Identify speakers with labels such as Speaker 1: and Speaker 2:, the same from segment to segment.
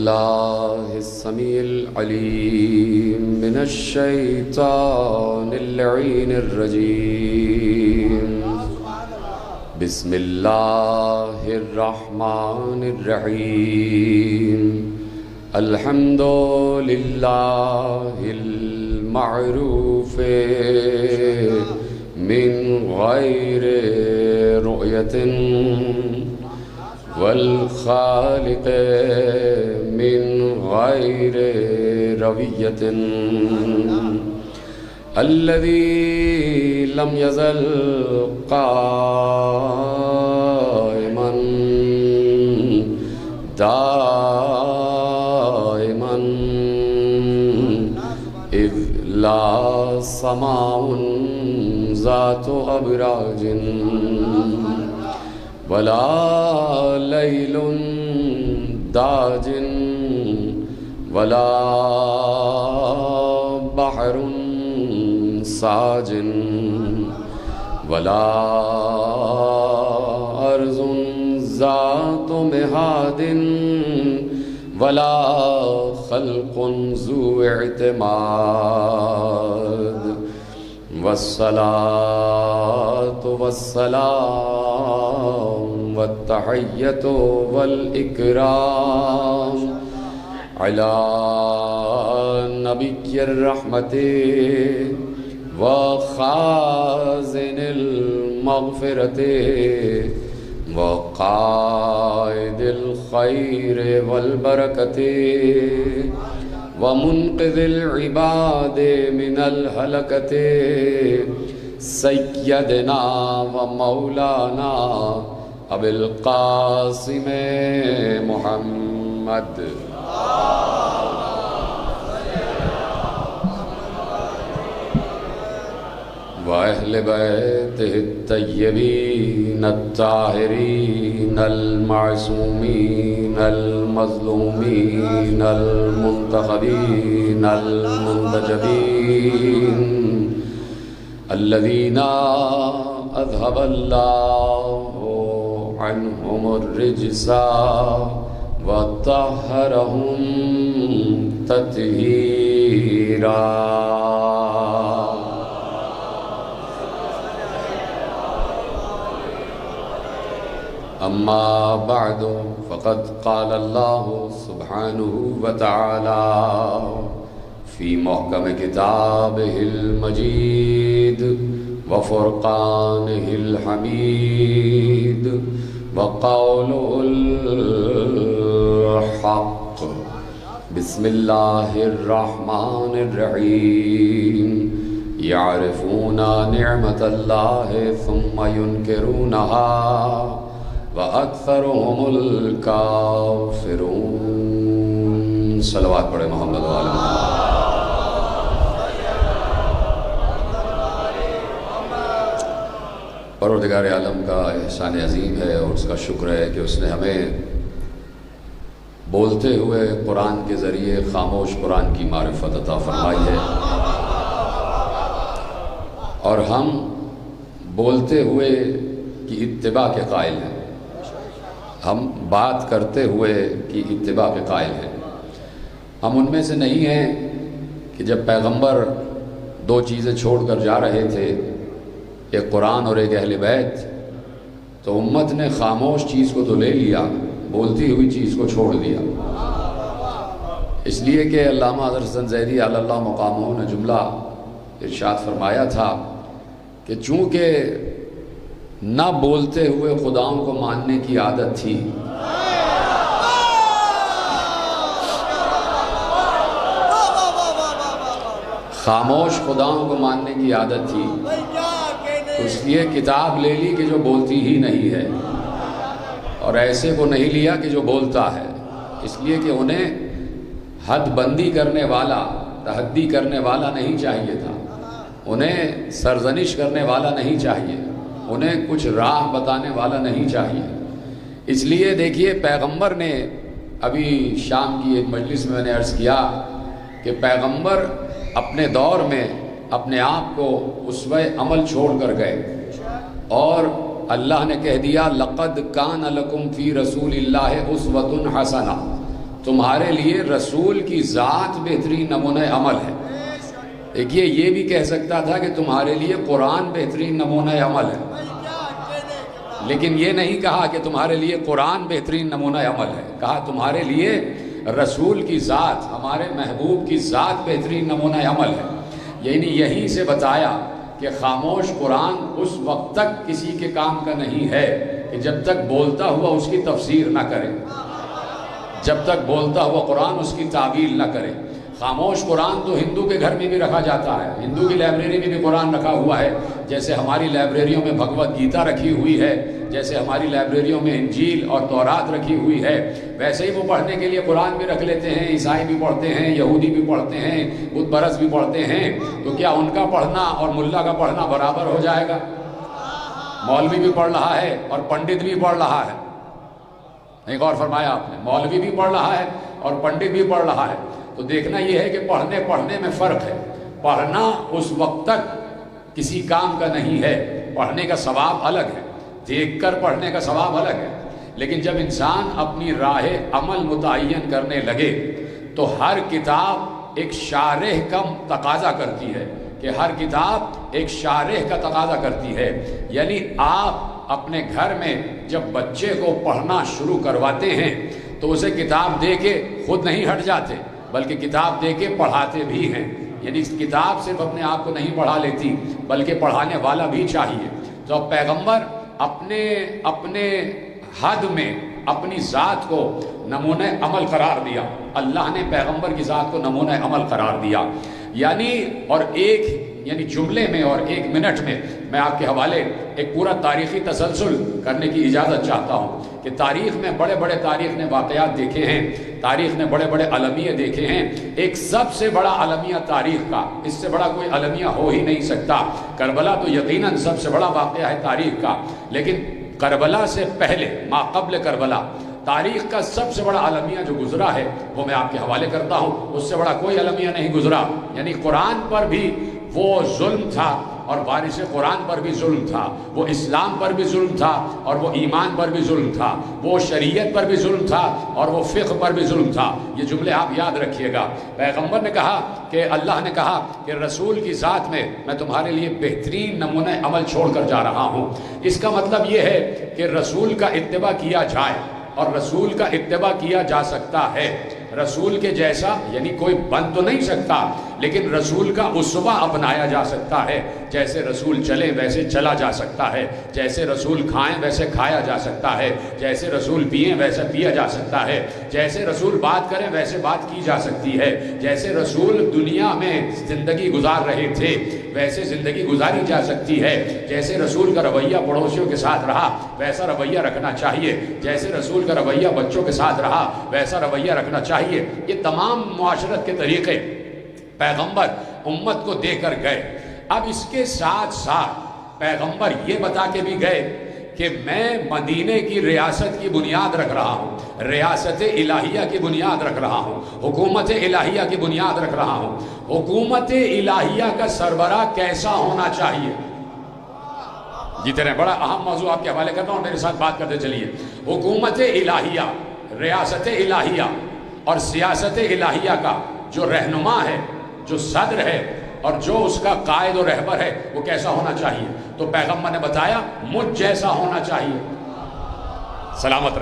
Speaker 1: بالله السميع العليم من الشيطان اللعين الرجيم. بسم الله الرحمن الرحيم. الحمد لله المعروف من غير رؤية والخالق من غير روية الذي لم يزل قائما دائما إذ لا سماء ذات أبراج ولا ليل داج ولا بحر ساج ولا أرض ذات مهاد ولا خلق ذو اعتماد والصلاة والسلام والتحية والإكرام على نبي الرحمة وخازن المغفرة وقائد الخير والبركة ومنقذ العباد من الهلكة سيدنا ومولانا أبي القاسم محمد وأهل بيته الطيبين الطاهرين المعصومين المظلومين المنتخبين المنتجبين الذين أذهب الله عنهم الرجس وطهرهم تطهيرا. أما بعد فقد قال الله سبحانه وتعالى في محكم كتابه المجيد وفرقانه الحميد وقوله الحق. بسم الله الرحمن الرحيم. يعرفون نعمة الله ثم ينكرونها وَأَكْثَرُهُمُ الْكَافِرُونَ. صلوات پڑھے محمد وعلی محمد. پروردگار عالم کا احسان عظیم ہے اور اس کا شکر ہے کہ اس نے ہمیں بولتے ہوئے قرآن کے ذریعے خاموش قرآن کی معرفت عطا فرمائی ہے اور ہم بولتے ہوئے کی اتباع کے قائل ہیں. ہم بات کرتے ہوئے کی اتباع کے قائل ہیں. ہم ان میں سے نہیں ہیں کہ جب پیغمبر دو چیزیں چھوڑ کر جا رہے تھے، ایک قرآن اور ایک اہل بیت، تو امت نے خاموش چیز کو تو لے لیا، بولتی ہوئی چیز کو چھوڑ دیا. اس لیے کہ علامہ حضرت حسن زیدی علی اللہ مقامہ نے جملہ ارشاد فرمایا تھا کہ چونکہ نہ بولتے ہوئے خداؤں کو ماننے کی عادت تھی، خاموش خداؤں کو ماننے کی عادت تھی، تو اس لیے کتاب لے لی کہ جو بولتی ہی نہیں ہے، اور ایسے کو نہیں لیا کہ جو بولتا ہے. اس لیے کہ انہیں حد بندی کرنے والا، تحدی کرنے والا نہیں چاہیے تھا، انہیں سرزنش کرنے والا نہیں چاہیے، انہیں کچھ راہ بتانے والا نہیں چاہیے. اس لیے دیکھیے پیغمبر نے، ابھی شام کی ایک مجلس میں نے عرض کیا کہ پیغمبر اپنے دور میں اپنے آپ کو اسوہ عمل چھوڑ کر گئے اور اللہ نے کہہ دیا لَقَدْ كَانَ لَكُمْ فِي رَسُولِ اللَّهِ أُسْوَةٌ حَسَنَةٌ. تمہارے لیے رسول کی ذات بہترین نمونہ عمل ہے۔ دیکھیے یہ بھی کہہ سکتا تھا کہ تمہارے لیے قرآن بہترین نمونہ عمل ہے، لیکن یہ نہیں کہا کہ تمہارے لیے قرآن بہترین نمونہ عمل ہے، کہا تمہارے لیے رسول کی ذات، ہمارے محبوب کی ذات بہترین نمونہ عمل ہے۔ یعنی یہیں سے بتایا کہ خاموش قرآن اس وقت تک کسی کے کام کا نہیں ہے کہ جب تک بولتا ہوا اس کی تفسیر نہ کرے، جب تک بولتا ہوا قرآن اس کی تعویل نہ کرے۔ خاموش قرآن تو ہندو کے گھر میں بھی رکھا جاتا ہے، ہندو کی لائبریری میں بھی قرآن رکھا ہوا ہے، جیسے ہماری لائبریریوں میں بھگوت گیتا رکھی ہوئی ہے، جیسے ہماری لائبریریوں میں انجیل اور تورات رکھی ہوئی ہے، ویسے ہی وہ پڑھنے کے لیے قرآن بھی رکھ لیتے ہیں۔ عیسائی بھی پڑھتے ہیں، یہودی بھی پڑھتے ہیں، بت پرست بھی پڑھتے ہیں، تو کیا ان کا پڑھنا اور ملا کا پڑھنا برابر ہو جائے گا؟ مولوی بھی پڑھ رہا ہے اور پنڈت بھی پڑھ رہا ہے، ایک اور فرمایا آپ نے، مولوی بھی پڑھ رہا ہے اور پنڈت بھی پڑھ رہا ہے۔ تو دیکھنا یہ ہے کہ پڑھنے میں فرق ہے۔ پڑھنا اس وقت تک کسی کام کا نہیں ہے، پڑھنے کا ثواب الگ ہے، دیکھ کر پڑھنے کا ثواب الگ ہے، لیکن جب انسان اپنی راہ عمل متعین کرنے لگے تو ہر کتاب ایک شارح کا تقاضا کرتی ہے، کہ ہر کتاب ایک شارح کا تقاضا کرتی ہے۔ یعنی آپ اپنے گھر میں جب بچے کو پڑھنا شروع کرواتے ہیں تو اسے کتاب دے کے خود نہیں ہٹ جاتے، بلکہ کتاب دے کے پڑھاتے بھی ہیں۔ یعنی اس کتاب صرف اپنے آپ کو نہیں پڑھا لیتی، بلکہ پڑھانے والا بھی چاہیے۔ تو پیغمبر اپنے حد میں اپنی ذات کو نمونہ عمل قرار دیا، اللہ نے پیغمبر کی ذات کو نمونہ عمل قرار دیا۔ یعنی جملے میں اور ایک منٹ میں آپ کے حوالے ایک پورا تاریخی تسلسل کرنے کی اجازت چاہتا ہوں کہ تاریخ میں تاریخ نے واقعات دیکھے ہیں، تاریخ نے بڑے بڑے المیہ دیکھے ہیں۔ ایک سب سے بڑا المیہ تاریخ کا، اس سے بڑا کوئی المیہ ہو ہی نہیں سکتا، کربلا تو یقیناً سب سے بڑا واقعہ ہے تاریخ کا، لیکن کربلا سے پہلے ما قبل کربلا تاریخ کا سب سے بڑا المیہ جو گزرا ہے وہ میں آپ کے حوالے کرتا ہوں، اس سے بڑا کوئی المیہ نہیں گزرا۔ یعنی قرآن پر بھی وہ ظلم تھا اور وارث قرآن پر بھی ظلم تھا، وہ اسلام پر بھی ظلم تھا اور وہ ایمان پر بھی ظلم تھا، وہ شریعت پر بھی ظلم تھا اور وہ فقہ پر بھی ظلم تھا۔ یہ جملے آپ یاد رکھیے گا۔ پیغمبر نے کہا کہ اللہ نے کہا کہ رسول کی ذات میں تمہارے لیے بہترین نمونہ عمل چھوڑ کر جا رہا ہوں۔ اس کا مطلب یہ ہے کہ رسول کا اتباع کیا جائے، اور رسول کا اتباع کیا جا سکتا ہے۔ رسول کے جیسا یعنی کوئی بن تو نہیں سکتا، لیکن رسول کا اسوہ اپنایا جا سکتا ہے۔ جیسے رسول چلیں ویسے چلا جا سکتا ہے، جیسے رسول کھائیں ویسے کھایا جا سکتا ہے، جیسے رسول پئیں ویسے پیا جا سکتا ہے، جیسے رسول بات کریں ویسے بات کی جا سکتی ہے، جیسے رسول دنیا میں زندگی گزار رہے تھے ویسے زندگی گزاری جا سکتی ہے، جیسے رسول کا رویہ پڑوسیوں کے ساتھ رہا ویسا رویہ رکھنا چاہیے، جیسے رسول کا رویہ بچوں کے ساتھ رہا ویسا رویہ رکھنا چاہیے۔ یہ تمام معاشرت کے طریقے پیغمبر امت کو دے کر گئے۔ اب اس کے ساتھ ساتھ پیغمبر یہ بتا کے بھی گئے کہ میں مدینے کی ریاست کی بنیاد رکھ رہا ہوں، ریاست الہیہ کی بنیاد رکھ رہا ہوں، حکومت الہیہ کی بنیاد رکھ رہا ہوں۔ حکومت الہیہ کا سربراہ کیسا ہونا چاہیے؟ جیتے رہے، بڑا اہم موضوع آپ کے حوالے کرتا ہوں، میرے ساتھ بات کرتے چلیے۔ حکومت الہیہ، ریاست الہیہ اور سیاست الہیہ کا جو رہنما ہے، جو صدر ہے اور جو اس کا قائد و رہبر ہے، وہ کیسا ہونا چاہیے؟ تو پیغمبر نے بتایا مجھ جیسا ہونا چاہیے۔ سلامت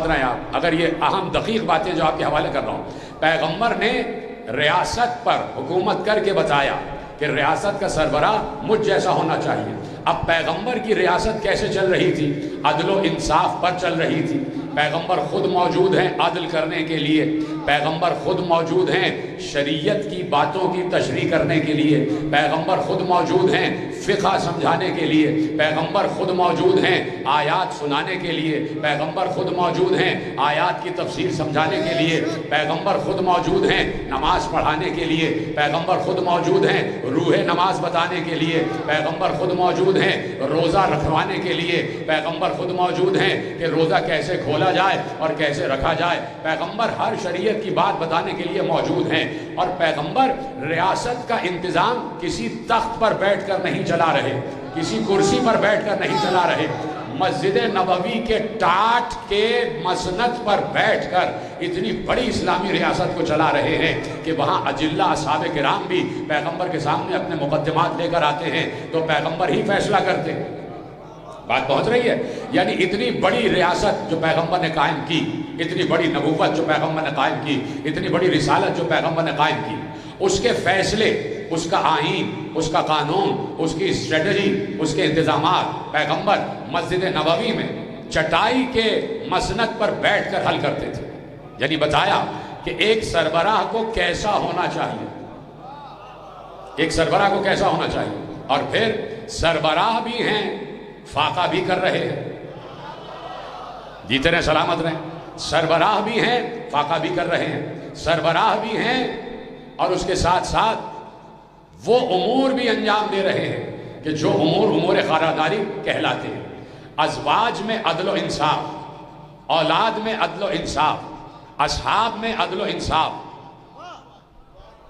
Speaker 1: رہیں آپ، اگر یہ اہم دقیق باتیں جو آپ کے حوالے کر رہا ہوں، پیغمبر نے ریاست پر حکومت کر کے بتایا کہ ریاست کا سربراہ مجھ جیسا ہونا چاہیے۔ اب پیغمبر کی ریاست کیسے چل رہی تھی؟ عدل و انصاف پر چل رہی تھی۔ پیغمبر خود موجود ہیں عدل کرنے کے لیے، پیغمبر خود موجود ہیں شریعت کی باتوں کی تشریح کرنے کے لیے، پیغمبر خود موجود ہیں فقہ سمجھانے کے لیے، پیغمبر خود موجود ہیں آیات سنانے کے لیے، پیغمبر خود موجود ہیں آیات کی تفسیر سمجھانے کے لیے، پیغمبر خود موجود ہیں نماز پڑھانے کے لیے، پیغمبر خود موجود ہیں روح نماز بتانے کے لیے، پیغمبر خود موجود ہیں روزہ رکھوانے کے لیے، پیغمبر خود موجود ہیں کہ روزہ کیسے کھولا جائے اور کیسے رکھا جائے۔ پیغمبر ہر شریعت کی بات بتانے کے لیے موجود ہیں، اور پیغمبر ریاست کا انتظام کسی تخت پر بیٹھ کر نہیں چلا رہے، کسی کرسی پر بیٹھ کر نہیں چلا رہے، مسجد نبوی کے ٹاٹ کے مسند پر بیٹھ کر اتنی بڑی اسلامی ریاست کو چلا رہے ہیں کہ وہاں اجلہ اصحاب کرام بھی پیغمبر کے سامنے اپنے مقدمات لے کر آتے ہیں تو پیغمبر ہی فیصلہ کرتے ہیں۔ بات پہنچ رہی ہے؟ یعنی اتنی بڑی ریاست جو پیغمبر نے قائم کی، اتنی بڑی نبوت جو پیغمبر نے قائم کی، اتنی بڑی رسالت جو پیغمبر نے قائم کی، اس کے فیصلے، اس کا آئین، اس کا قانون، اس کی اسٹریٹجی، اس کے انتظامات پیغمبر مسجد نبوی میں چٹائی کے مسند پر بیٹھ کر حل کرتے تھے۔ یعنی بتایا کہ ایک سربراہ کو کیسا ہونا چاہیے، ایک سربراہ کو کیسا ہونا چاہیے، اور پھر سربراہ بھی ہیں، فاقہ بھی کر رہے ہیں، جیتے رہیں سلامت رہیں، سربراہ بھی ہیں، فاقہ بھی کر رہے ہیں، سربراہ بھی ہیں اور اس کے ساتھ ساتھ وہ امور بھی انجام دے رہے ہیں کہ جو امور خارداری کہلاتے ہیں۔ ازواج میں عدل و انصاف، اولاد میں عدل و انصاف، اصحاب میں عدل و انصاف،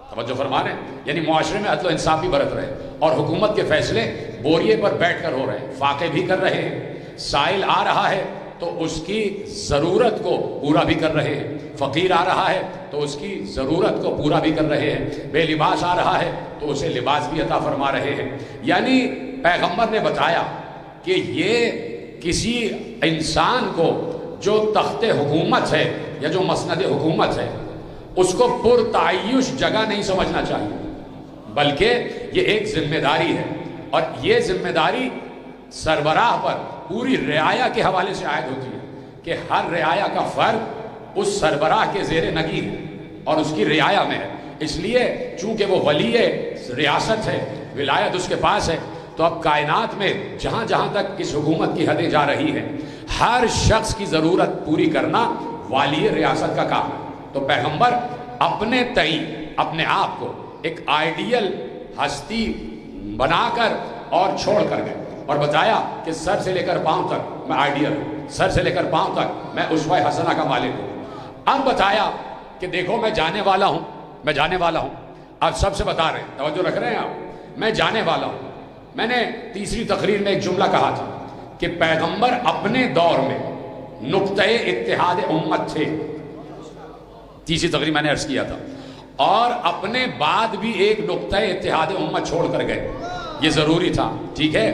Speaker 1: توجہ فرما رہے ہیں، یعنی معاشرے میں عدل و انصاف بھی برت رہے ہیں، اور حکومت کے فیصلے بوریے پر بیٹھ کر ہو رہے ہیں، فاقے بھی کر رہے ہیں، سائل آ رہا ہے تو اس کی ضرورت کو پورا بھی کر رہے ہیں، فقیر آ رہا ہے تو اس کی ضرورت کو پورا بھی کر رہے ہیں، بے لباس آ رہا ہے تو اسے لباس بھی عطا فرما رہے ہیں۔ یعنی پیغمبر نے بتایا کہ یہ کسی انسان کو جو تخت حکومت ہے یا جو مسند حکومت ہے اس کو پرتعیش جگہ نہیں سمجھنا چاہیے، بلکہ یہ ایک ذمہ داری ہے، اور یہ ذمہ داری سربراہ پر پوری رعایا کے حوالے سے عائد ہوتی ہے کہ ہر رعایا کا فرد اس سربراہ کے زیر نگین ہے اور اس کی رعایا میں ہے۔ اس لیے چونکہ وہ ولی ریاست ہے، ولایت اس کے پاس ہے، تو اب کائنات میں جہاں جہاں تک اس حکومت کی حدیں جا رہی ہیں، ہر شخص کی ضرورت پوری کرنا والی ریاست کا کام ہے۔ تو پیغمبر اپنے تئیں اپنے آپ کو ایک آئیڈیل ہستی بنا کر اور چھوڑ کر گئے اور بتایا کہ سر سے لے کر پاؤں تک میں آئیڈیل ہوں، سر سے لے کر پاؤں تک میں اسوہ حسنہ کا مالک ہوں۔ اب بتایا کہ دیکھو میں جانے والا ہوں، میں جانے والا ہوں، آپ سب سے بتا رہے ہیں، توجہ رکھ رہے ہیں آپ، میں جانے والا ہوں۔ میں نے تیسری تقریر میں ایک جملہ کہا تھا کہ پیغمبر اپنے دور میں نقطۂ اتحاد امت تھے، تیسری تقریر میں نے عرض کیا تھا، اور اپنے بعد بھی ایک نقطۂ اتحاد امت چھوڑ کر گئے، یہ ضروری تھا، ٹھیک ہے۔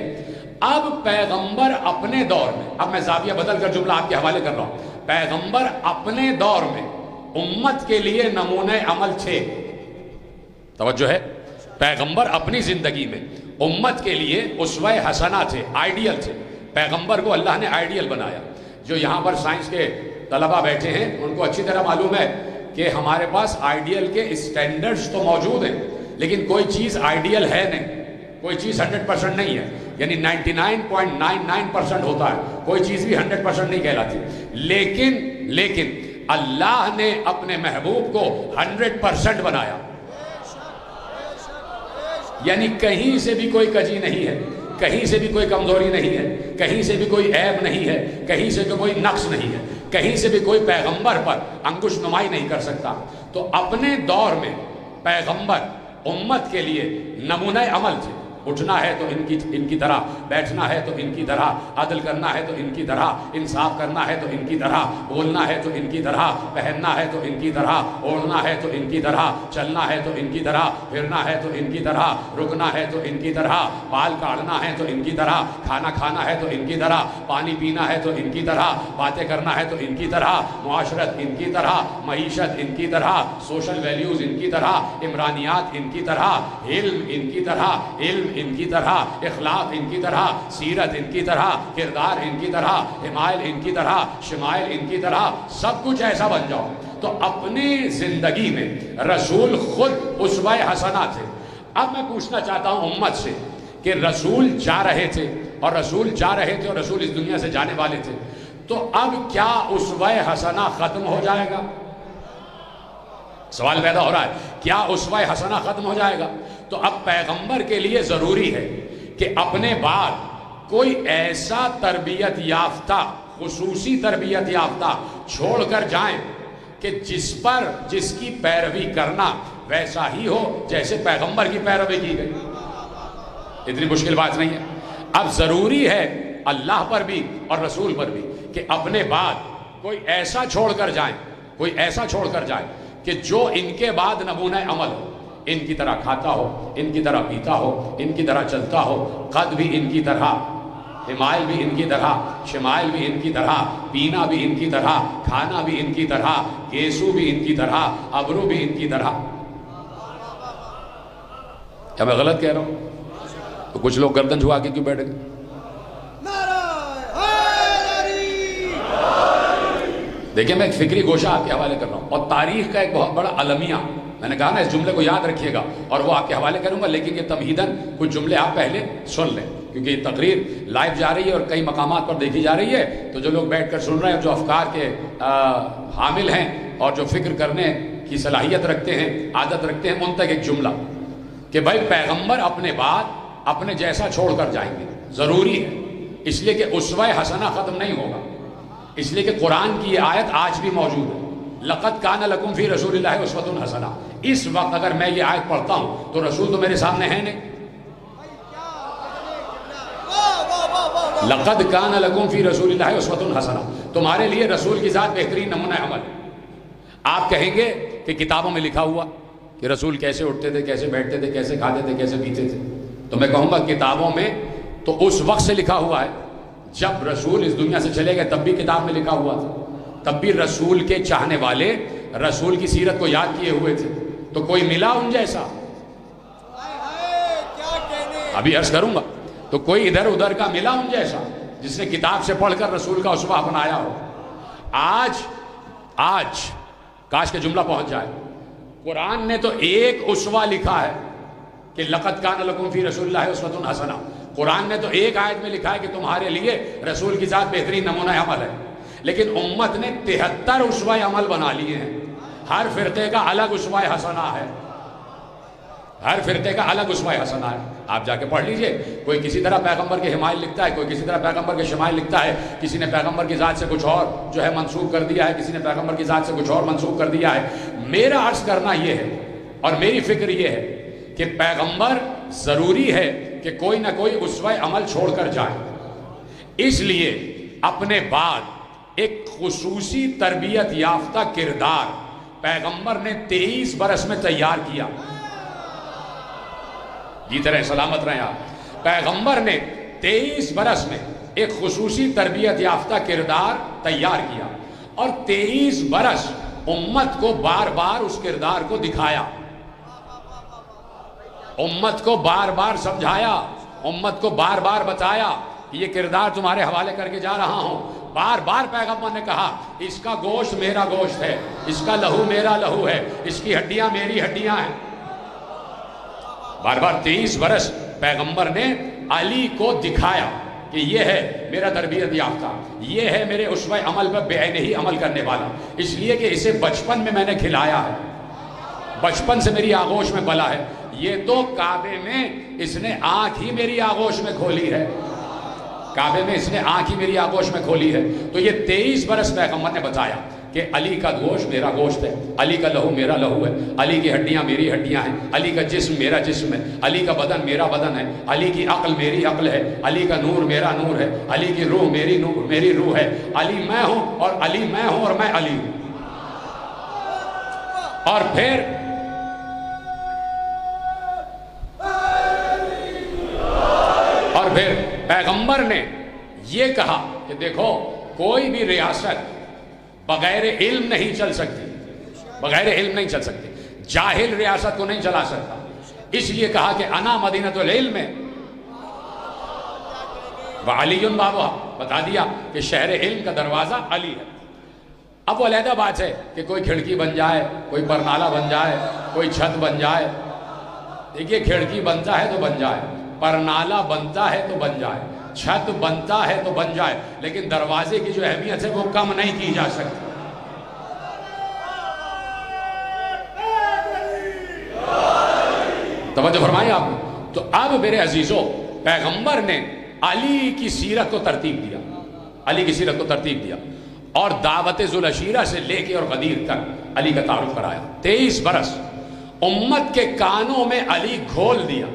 Speaker 1: اب پیغمبر اپنے دور میں، اب میں زاویہ بدل کر جملہ آپ کے حوالے کر رہا ہوں، پیغمبر اپنے دور میں امت کے لیے نمونہ عمل تھے، توجہ ہے، پیغمبر اپنی زندگی میں امت کے لیے اسوہ حسنہ تھے، آئیڈیل تھے۔ پیغمبر کو اللہ نے آئیڈیل بنایا۔ جو یہاں پر سائنس کے طلبہ بیٹھے ہیں ان کو اچھی طرح معلوم ہے کہ ہمارے پاس آئیڈیل کے اسٹینڈرڈز تو موجود ہیں، لیکن کوئی چیز آئیڈیل ہے نہیں، کوئی چیز 100% نہیں ہے، یعنی 99.99% ہوتا ہے، کوئی چیز بھی 100% نہیں کہلاتی، لیکن اللہ نے اپنے محبوب کو 100% بنایا، یعنی کہیں سے بھی کوئی کجی نہیں ہے، کہیں سے بھی کوئی کمزوری نہیں ہے، کہیں سے بھی کوئی عیب نہیں ہے، کہیں سے کوئی نقص نہیں ہے، کہیں سے بھی کوئی پیغمبر پر انگشت نمائی نہیں کر سکتا۔ تو اپنے دور میں پیغمبر امت کے لیے نمونہ عمل تھے، اٹھنا ہے تو ان کی طرح، بیٹھنا ہے تو ان کی طرح، عدل کرنا ہے تو ان کی طرح، انصاف کرنا ہے تو ان کی طرح، بولنا ہے تو ان کی طرح، پہننا ہے تو ان کی طرح، اوڑھنا ہے تو ان کی طرح، چلنا ہے تو ان کی طرح، پھرنا ہے تو ان کی طرح، رکنا ہے تو ان کی طرح، بال کاٹنا ہے تو ان کی طرح، کھانا کھانا ہے تو ان کی طرح، پانی پینا ہے تو ان کی طرح، باتیں کرنا ہے تو ان کی طرح، معاشرت ان کی طرح، معیشت ان کی طرح، سوشل ویلیوز ان کی طرح، عمرانیات ان کی طرح، علم ان کی طرح، علم ان کی طرح، اخلاق ان کی طرح، سیرت ان کی طرح، کردار ان کی طرح، حمائل ان کی طرح، شمائل ان کی طرح، سب کچھ ایسا بن جاؤ۔ تو اپنی زندگی میں رسول خود اسوہ حسنہ تھے۔ اب میں پوچھنا چاہتا ہوں امت سے کہ رسول جا رہے تھے اور رسول اس دنیا سے جانے والے تھے، تو اب کیا اسوہ حسنہ ختم ہو جائے گا؟ سوال پیدا ہو رہا ہے، کیا اسوہ حسنہ ختم ہو جائے گا؟ تو اب پیغمبر کے لیے ضروری ہے کہ اپنے بعد کوئی ایسا تربیت یافتہ، خصوصی تربیت یافتہ چھوڑ کر جائیں کہ جس کی پیروی کرنا ویسا ہی ہو جیسے پیغمبر کی پیروی کی گئی۔ اتنی مشکل بات نہیں ہے۔ اب ضروری ہے اللہ پر بھی اور رسول پر بھی کہ اپنے بعد کوئی ایسا چھوڑ کر جائیں، کوئی ایسا چھوڑ کر جائیں کہ جو ان کے بعد نمونہ عمل ہو، ان کی طرح کھاتا ہو، ان کی طرح پیتا ہو، ان کی طرح چلتا ہو، قد بھی ان کی طرح، حمائل بھی ان کی طرح، شمائل بھی ان کی طرح، پینا بھی ان کی طرح، کھانا بھی ان کی طرح، گیسو بھی ان کی طرح، ابرو بھی ان کی طرح۔ کیا میں غلط کہہ رہا ہوں؟ تو کچھ لوگ گردن جھکا کے کیوں بیٹھے گئے؟ دیکھیں میں ایک فکری گوشہ آپ کے حوالے کر رہا ہوں اور تاریخ کا ایک بہت بڑا المیہ، میں نے کہا نا اس جملے کو یاد رکھیے گا اور وہ آپ کے حوالے کروں گا، لیکن یہ تمہیداً کچھ جملے آپ پہلے سن لیں کیونکہ یہ تقریر لائیو جا رہی ہے اور کئی مقامات پر دیکھی جا رہی ہے، تو جو لوگ بیٹھ کر سن رہے ہیں، جو افکار کے حامل ہیں اور جو فکر کرنے کی صلاحیت رکھتے ہیں، عادت رکھتے ہیں، ان تک ایک جملہ کہ بھائی پیغمبر اپنے بعد اپنے جیسا چھوڑ کر جائیں گے، ضروری ہے، اس لیے کہ اسوہ حسنہ ختم نہیں ہوگا، اس لیے کہ قرآن کی یہ آیت آج بھی موجود ہے، لقد کان لکم فی رسول اللہ اسوۃ حسنہ۔ اس وقت اگر میں یہ آیت پڑھتا ہوں تو رسول تو میرے سامنے ہے نہیں، لقد کان لکم فی رسول اللہ اسوۃ حسنہ، تمہارے لیے رسول کی ذات بہترین نمونہ عمل ہے۔ آپ کہیں گے کہ کتابوں میں لکھا ہوا کہ رسول کیسے اٹھتے تھے، کیسے بیٹھتے تھے، کیسے کھاتے تھے، کیسے پیتے تھے، تو میں کہوں گا کتابوں میں تو اس وقت سے لکھا ہوا ہے جب رسول اس دنیا سے چلے گئے، تب بھی کتاب میں لکھا ہوا تھا، تب بھی رسول کے چاہنے والے رسول کی سیرت کو یاد کیے ہوئے تھے، تو کوئی ملا ان جیسا؟ ابھی عرض کروں گا، تو کوئی ادھر ادھر کا ملا ان جیسا جس نے کتاب سے پڑھ کر رسول کا اسوہ اپنایا ہو؟ آج کاش کہ جملہ پہنچ جائے، قرآن نے تو ایک اسوہ لکھا ہے کہ لقد کان لکم فی رسول اللہ اسوۃ حسنہ، قرآن نے تو ایک آیت میں لکھا ہے کہ تمہارے لیے رسول کی ذات بہترین نمونہ عمل ہے، لیکن امت نے 73 اسوہ عمل بنا لیے ہیں، ہر فرقے کا الگ اسوہ حسنہ ہے، ہر فرقے کا الگ اسوہ حسنہ ہے۔ آپ جا کے پڑھ لیجئے، کوئی کسی طرح پیغمبر کے حمائل لکھتا ہے، کوئی کسی طرح پیغمبر کے شمائل لکھتا ہے، کسی نے پیغمبر کی ذات سے کچھ اور جو ہے منسوخ کر دیا ہے، کسی نے پیغمبر کی ذات سے کچھ اور منسوخ کر دیا ہے۔ میرا عرض کرنا یہ ہے اور میری فکر یہ ہے کہ پیغمبر ضروری ہے کہ کوئی نہ کوئی اسوہ عمل چھوڑ کر جائے، اس لیے اپنے بعد ایک خصوصی تربیت یافتہ کردار پیغمبر نے 23 برس میں تیار کیا۔ جیتے رہے، سلامت رہیں آپ۔ پیغمبر نے 23 برس میں ایک خصوصی تربیت یافتہ کردار تیار کیا اور 23 برس امت کو بار بار اس کردار کو دکھایا، امت کو بار بار سمجھایا، امت کو بار بار بتایا کہ یہ کردار تمہارے حوالے کر کے جا رہا ہوں۔ بار بار پیغمبر نے کہا اس کا گوشت میرا گوشت ہے، اس کا لہو میرا لہو ہے، اس کی ہڈیاں میری ہڈیاں ہیں۔ بار بار 23 برس پیغمبر نے علی کو دکھایا کہ یہ ہے میرا تربیت یافتہ، یہ ہے میرے اسوہ عمل پر بے عین ہی عمل کرنے والا، اس لیے کہ اسے بچپن میں نے کھلایا ہے، بچپن سے میری آغوش میں پلا ہے، یہ تو کعبے میں اس نے آنکھ ہی میری آغوش میں کھولی ہے، کعبے میں اس نے آنکھ ہی میری آغوش میں کھولی ہے۔ تو یہ 23 برس پیغمبر نے بتایا کہ علی کا گوشت میرا گوشت ہے، علی کا لہو میرا لہو ہے، علی کی ہڈیاں میری ہڈیاں ہیں، علی کا جسم میرا جسم ہے، علی کا بدن میرا بدن ہے، علی کی عقل میری عقل ہے، علی کا نور میرا نور ہے، علی کی روح میری روح ہے، علی میں ہوں اور علی میں ہوں اور میں علی ہوں۔ اور پھر پیغمبر نے یہ کہا کہ دیکھو کوئی بھی ریاست بغیر علم نہیں چل سکتی، بغیر علم نہیں چل سکتی، جاہل ریاست کو نہیں چلا سکتا، اس لیے کہا کہ انا مدینۃ العلم وعلی بابھا، بتا دیا کہ شہر علم کا دروازہ علی ہے۔ اب وہ علیحدہ بات ہے کہ کوئی کھڑکی بن جائے، کوئی پرنالہ بن جائے، کوئی چھت بن جائے، دیکھیے کھڑکی بنتا ہے تو بن جائے، پرنالہ بنتا ہے تو بن جائے، چھت بنتا ہے تو بن جائے، لیکن دروازے کی جو اہمیت ہے وہ کم نہیں کی جا سکتی۔ توجہ فرمائیں آپ نے۔ تو اب میرے عزیزوں، پیغمبر نے علی کی سیرت کو ترتیب دیا، علی کی سیرت کو ترتیب دیا اور دعوت ذوالعشیرہ سے لے کے اور غدیر تک علی کا تعارف کرایا۔ 23 برس امت کے کانوں میں علی گھول دیا۔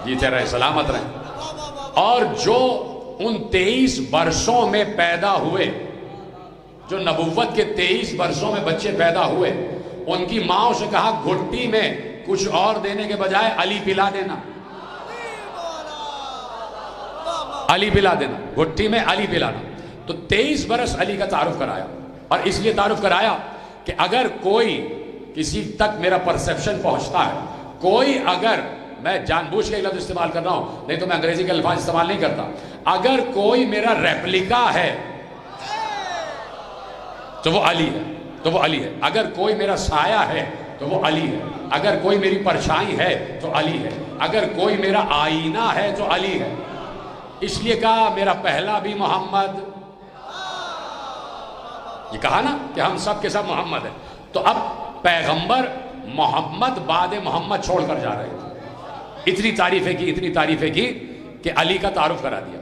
Speaker 1: جیتے رہے، سلامت رہے۔ اور جو ان 23 برسوں میں پیدا ہوئے، جو نبوت کے 23 برسوں میں بچے پیدا ہوئے، ان کی ماں سے کہا گھٹی میں کچھ اور دینے کے بجائے علی پلا دینا، علی پلا دینا، گھٹی میں علی پلانا۔ تو 23 برس علی کا تعارف کرایا، اور اس لیے تعارف کرایا کہ اگر کوئی کسی تک میرا پرسیپشن پہنچتا ہے، کوئی اگر، میں جان بوجھ کے لفظ استعمال کر رہا ہوں، نہیں تو میں انگریزی کے الفاظ استعمال نہیں کرتا، اگر کوئی میرا ریپلیکا ہے تو وہ علی ہے، تو وہ علی ہے۔ اگر کوئی میرا سایہ ہے تو وہ علی ہے، اگر کوئی میری پرچھائی ہے تو علی ہے، اگر کوئی میرا آئینہ ہے تو علی ہے۔ اس لیے کہا میرا پہلا بھی محمد، یہ کہا نا کہ ہم سب کے سب محمد ہیں۔ تو اب پیغمبر محمد بعد محمد چھوڑ کر جا رہے تھے، اتنی تعریفیں کی کہ علی کا تعارف کرا دیا۔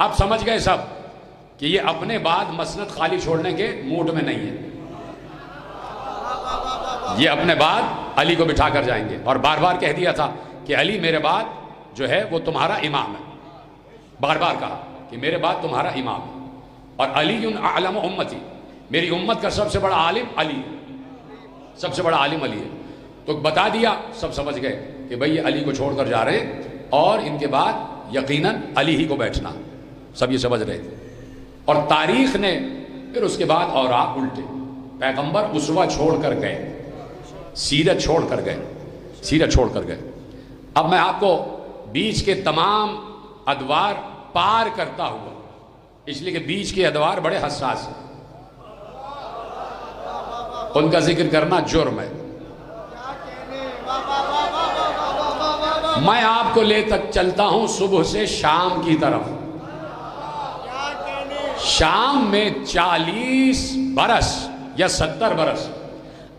Speaker 1: اب سمجھ گئے سب کہ یہ اپنے بعد مسند خالی چھوڑنے کے موڈ میں نہیں ہے، یہ اپنے بعد علی کو بٹھا کر جائیں گے۔ اور بار بار کہہ دیا تھا کہ علی میرے بعد جو ہے وہ تمہارا امام ہے، بار بار کہا کہ میرے بعد تمہارا امام ہے، اور علی اعلم امتی، میری امت کا سب سے بڑا عالم علی ہے، سب سے بڑا عالم علی ہے۔ تو بتا دیا، سب سمجھ گئے کہ بھئی یہ علی کو چھوڑ کر جا رہے ہیں، اور ان کے بعد یقیناً علی ہی کو بیٹھنا، سب یہ سمجھ رہے تھے۔ اور تاریخ نے پھر اس کے بعد اوراق الٹے، پیغمبر اسوہ چھوڑ کر گئے، سیرت چھوڑ کر گئے۔ اب میں آپ کو بیچ کے تمام ادوار پار کرتا ہوا، اس لیے کہ بیچ کے ادوار بڑے حساس ہیں، ان کا ذکر کرنا جرم ہے۔ میں آپ کو لے تک چلتا ہوں صبح سے شام کی طرف۔ شام میں 40 برس یا 70 برس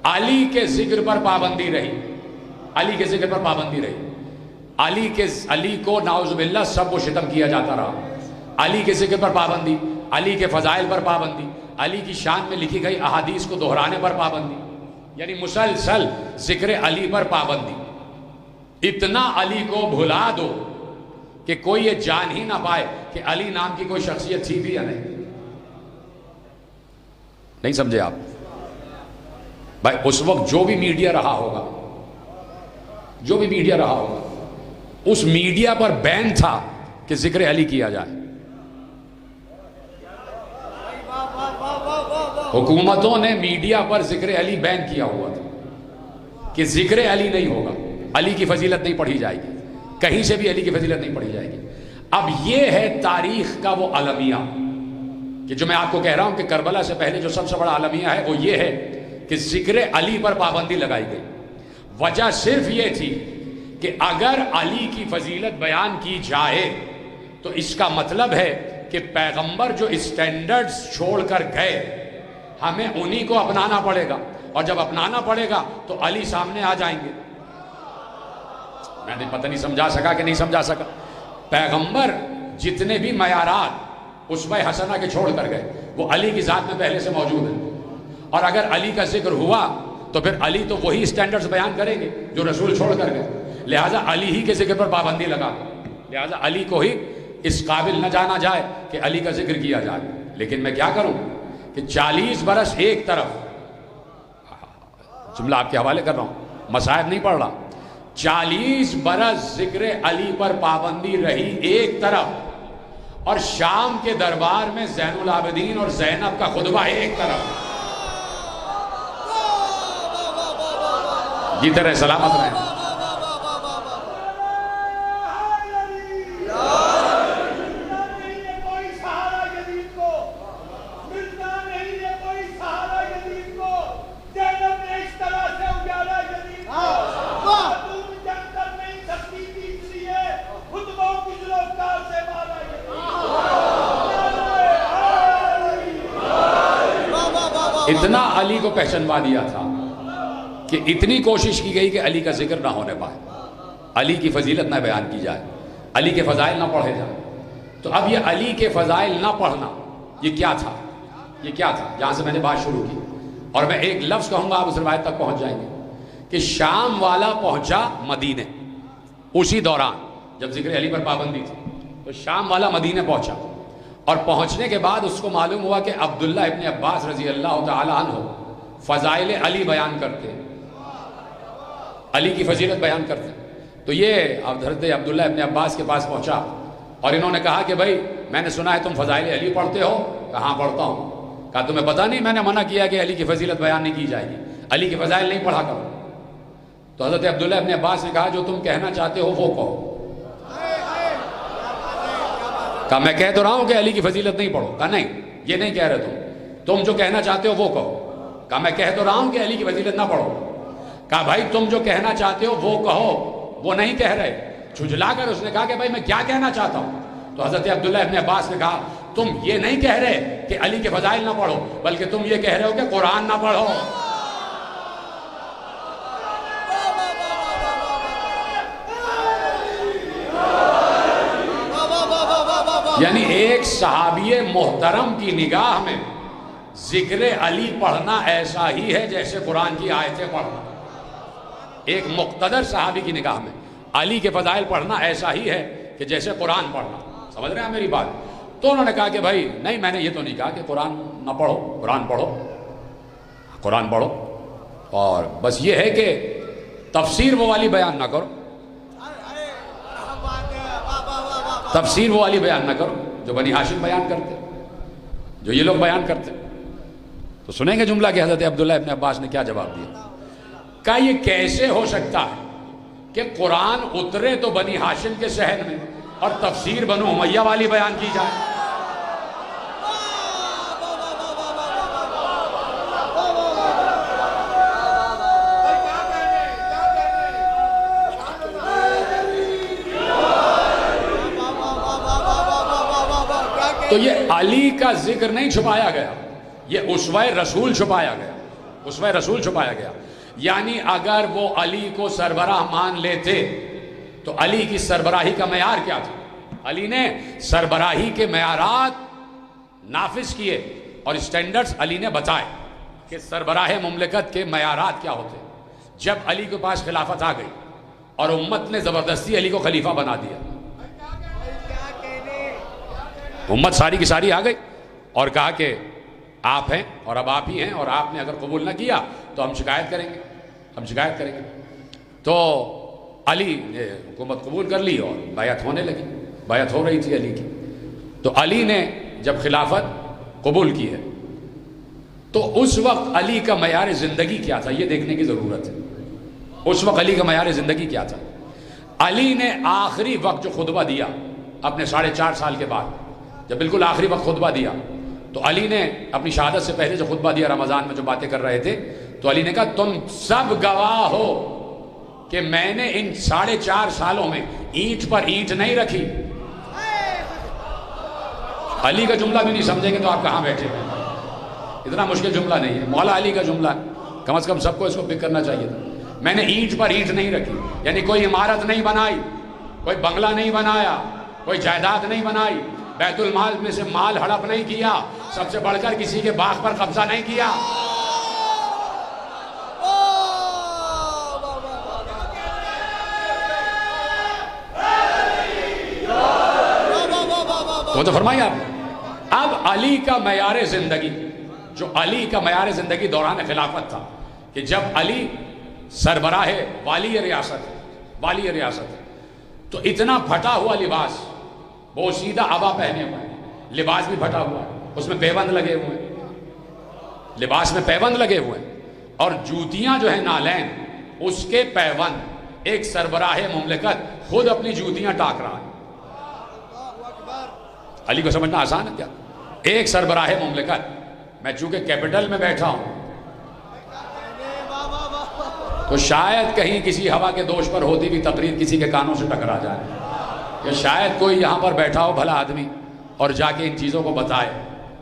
Speaker 1: علی کے ذکر پر پابندی رہی، علی کو نعوذ باللہ سب و شتم کیا جاتا رہا، علی کے ذکر پر پابندی، علی کے فضائل پر پابندی، علی کی شان میں لکھی گئی احادیث کو دہرانے پر پابندی، یعنی مسلسل ذکر علی پر پابندی۔ اتنا علی کو بھلا دو کہ کوئی یہ جان ہی نہ پائے کہ علی نام کی کوئی شخصیت تھی بھی یا نہیں سمجھے آپ؟ بھائی اس وقت جو بھی میڈیا رہا ہوگا، اس میڈیا پر بین تھا کہ ذکر علی کیا جائے۔ حکومتوں نے میڈیا پر ذکر علی بین کیا ہوا تھا کہ ذکر علی نہیں ہوگا، علی کی فضیلت نہیں پڑھی جائے گی، کہیں سے بھی علی کی فضیلت نہیں پڑھی جائے گی۔ اب یہ ہے تاریخ کا وہ عالمیہ کہ جو میں آپ کو کہہ رہا ہوں کہ کربلا سے پہلے جو سب سے بڑا عالمیہ ہے وہ یہ ہے کہ ذکر علی پر پابندی لگائی گئی۔ وجہ صرف یہ تھی کہ اگر علی کی فضیلت بیان کی جائے تو اس کا مطلب ہے کہ پیغمبر جو اسٹینڈرڈز چھوڑ کر گئے ہمیں انہی کو اپنانا پڑے گا، اور جب اپنانا پڑے گا تو علی سامنے آ جائیں گے۔ میں نے پتہ نہیں سمجھا سکا کہ نہیں سمجھا سکا۔ پیغمبر جتنے بھی معیارات اسوہ حسنہ کے چھوڑ کر گئے وہ علی کی ذات میں پہلے سے موجود ہیں، اور اگر علی کا ذکر ہوا تو پھر علی تو وہی اسٹینڈرڈز بیان کریں گے جو رسول چھوڑ کر گئے، لہٰذا علی ہی کے ذکر پر پابندی لگا، لہٰذا علی کو ہی اس قابل نہ جانا جائے کہ علی کا ذکر کیا جائے۔ لیکن میں کیا کروں کہ 40 برس ایک طرف، جملہ آپ کے حوالے کر رہا ہوں، مصائب نہیں پڑھ رہا، 40 برس ذکر علی پر پابندی رہی ایک طرف، اور شام کے دربار میں زین العابدین اور زینب کا خطبہ ایک طرف۔ یہ طرح سلامت رہیں۔ اتنا علی کو پہچنوا دیا تھا کہ اتنی کوشش کی گئی کہ علی کا ذکر نہ ہونے پائے، علی کی فضیلت نہ بیان کی جائے، علی کے فضائل نہ پڑھے جائیں۔ تو اب یہ علی کے فضائل نہ پڑھنا یہ کیا تھا؟ جہاں سے میں نے بات شروع کی، اور میں ایک لفظ کہوں گا آپ اس روایت تک پہنچ جائیں گے کہ شام والا پہنچا مدینے، اسی دوران جب ذکر علی پر پابندی تھی، تو شام والا مدینے پہنچا، اور پہنچنے کے بعد اس کو معلوم ہوا کہ عبداللہ ابن عباس رضی اللہ تعالی عنہ فضائل علی بیان کرتے، علی کی فضیلت بیان کرتے. تو یہ حضرت عبداللہ ابن عباس کے پاس پہنچا اور انہوں نے کہا کہ بھائی میں نے سنا ہے تم فضائل علی پڑھتے ہو. کہاں پڑھتا ہوں. کہا تمہیں پتہ نہیں میں نے منع کیا کہ علی کی فضیلت بیان نہیں کی جائے گی، علی کی فضائل نہیں پڑھا کرو. تو حضرت عبداللہ ابن عباس نے کہا جو تم کہنا چاہتے ہو وہ کہو. کہا میں کہہ تو رہا ہوں کہ علی کی فضیلت نہیں پڑھو. کہا نہیں یہ نہیں کہہ رہے تم جو کہنا چاہتے ہو وہ کہو. کہا میں کہہ تو رہا ہوں کہ علی کی فضیلت نہ پڑھو. کہا بھائی تم جو کہنا چاہتے ہو وہ کہو، وہ نہیں کہہ رہے. جھجلا کر اس نے کہا کہ بھائی میں کیا کہنا چاہتا ہوں. تو حضرت عبداللہ ابن عباس نے کہا تم یہ نہیں کہہ رہے کہ علی کے فضائل نہ پڑھو، بلکہ تم یہ کہہ رہے ہو کہ قرآن نہ پڑھو. یعنی ایک صحابی محترم کی نگاہ میں ذکر علی پڑھنا ایسا ہی ہے جیسے قرآن کی آیتیں پڑھنا. ایک مقتدر صحابی کی نگاہ میں علی کے فضائل پڑھنا ایسا ہی ہے کہ جیسے قرآن پڑھنا. سمجھ رہے ہیں میری بات؟ تو انہوں نے کہا کہ بھائی نہیں میں نے یہ تو نہیں کہا کہ قرآن نہ پڑھو، قرآن پڑھو، قرآن پڑھو، اور بس یہ ہے کہ تفسیر وہ والی بیان نہ کرو، تفسیر وہ والی بیان نہ کرو جو بنی ہاشم بیان کرتے، جو یہ لوگ بیان کرتے. تو سنیں گے جملہ کہ حضرت عبداللہ ابن عباس نے کیا جواب دیا. کہا یہ کیسے ہو سکتا ہے کہ قرآن اترے تو بنی ہاشم کے صحن میں اور تفسیر بنو امیہ والی بیان کی جائے. تو یہ علی کا ذکر نہیں چھپایا گیا، یہ اسوہ رسول چھپایا گیا، اسوہ رسول چھپایا گیا. یعنی اگر وہ علی کو سربراہ مان لیتے تو علی کی سربراہی کا معیار کیا تھا؟ علی نے سربراہی کے معیارات نافذ کیے اور اسٹینڈرڈز علی نے بتائے کہ سربراہ مملکت کے معیارات کیا ہوتے. جب علی کے پاس خلافت آ گئی اور امت نے زبردستی علی کو خلیفہ بنا دیا، امت ساری کی ساری آ گئی اور کہا کہ آپ ہیں اور اب آپ ہی ہیں، اور آپ نے اگر قبول نہ کیا تو ہم شکایت کریں گے، ہم شکایت کریں گے. تو علی نے حکومت قبول کر لی اور بیعت ہونے لگی، بیعت ہو رہی تھی علی کی. تو علی نے جب خلافت قبول کی ہے تو اس وقت علی کا معیار زندگی کیا تھا یہ دیکھنے کی ضرورت ہے. اس وقت علی کا معیار زندگی کیا تھا؟ علی نے آخری وقت جو خطبہ دیا اپنے 4.5 سال کے بعد، جب بالکل آخری وقت خطبہ دیا تو علی نے اپنی شہادت سے پہلے جو خطبہ دیا رمضان میں جو باتیں کر رہے تھے، تو علی نے کہا تم سب گواہ ہو کہ میں نے ان 4.5 سالوں میں اینٹ پر اینٹ نہیں رکھی. علی کا جملہ بھی نہیں سمجھیں گے تو آپ کہاں بیٹھے ہیں؟ اتنا مشکل جملہ نہیں ہے، مولا علی کا جملہ ہے، کم از کم سب کو اس کو پک کرنا چاہیے تھا. میں نے اینٹ پر اینٹ نہیں رکھی، یعنی کوئی عمارت نہیں بنائی، کوئی بنگلہ نہیں بنایا، کوئی جائیداد نہیں بنائی، بیت المال میں سے مال ہڑپ نہیں کیا، سب سے بڑھ کر کسی کے باغ پر قبضہ نہیں کیا. وہ تو فرمائیے آپ. اب علی کا معیار زندگی، جو علی کا معیار زندگی دوران خلافت تھا کہ جب علی سربراہ والی ریاست تو اتنا پھٹا ہوا لباس، بوسیدہ عبا پہنے ہوئے، لباس بھی پھٹا ہوا ہے، اس میں پیوند لگے ہوئے، لباس میں پیوند لگے ہوئے، اور جوتیاں جو ہیں نالین اس کے پیوند ایک سربراہ مملکت خود اپنی جوتیاں ٹاک رہا ہے. علی کو سمجھنا آسان ہے کیا؟ ایک سربراہ مملکت، میں چونکہ کیپٹل میں بیٹھا ہوں تو شاید کہیں کسی ہوا کے دوش پر ہوتی بھی تقریر کسی کے کانوں سے ٹکرا جائے، کہ شاید کوئی یہاں پر بیٹھا ہو بھلا آدمی اور جا کے ان چیزوں کو بتائے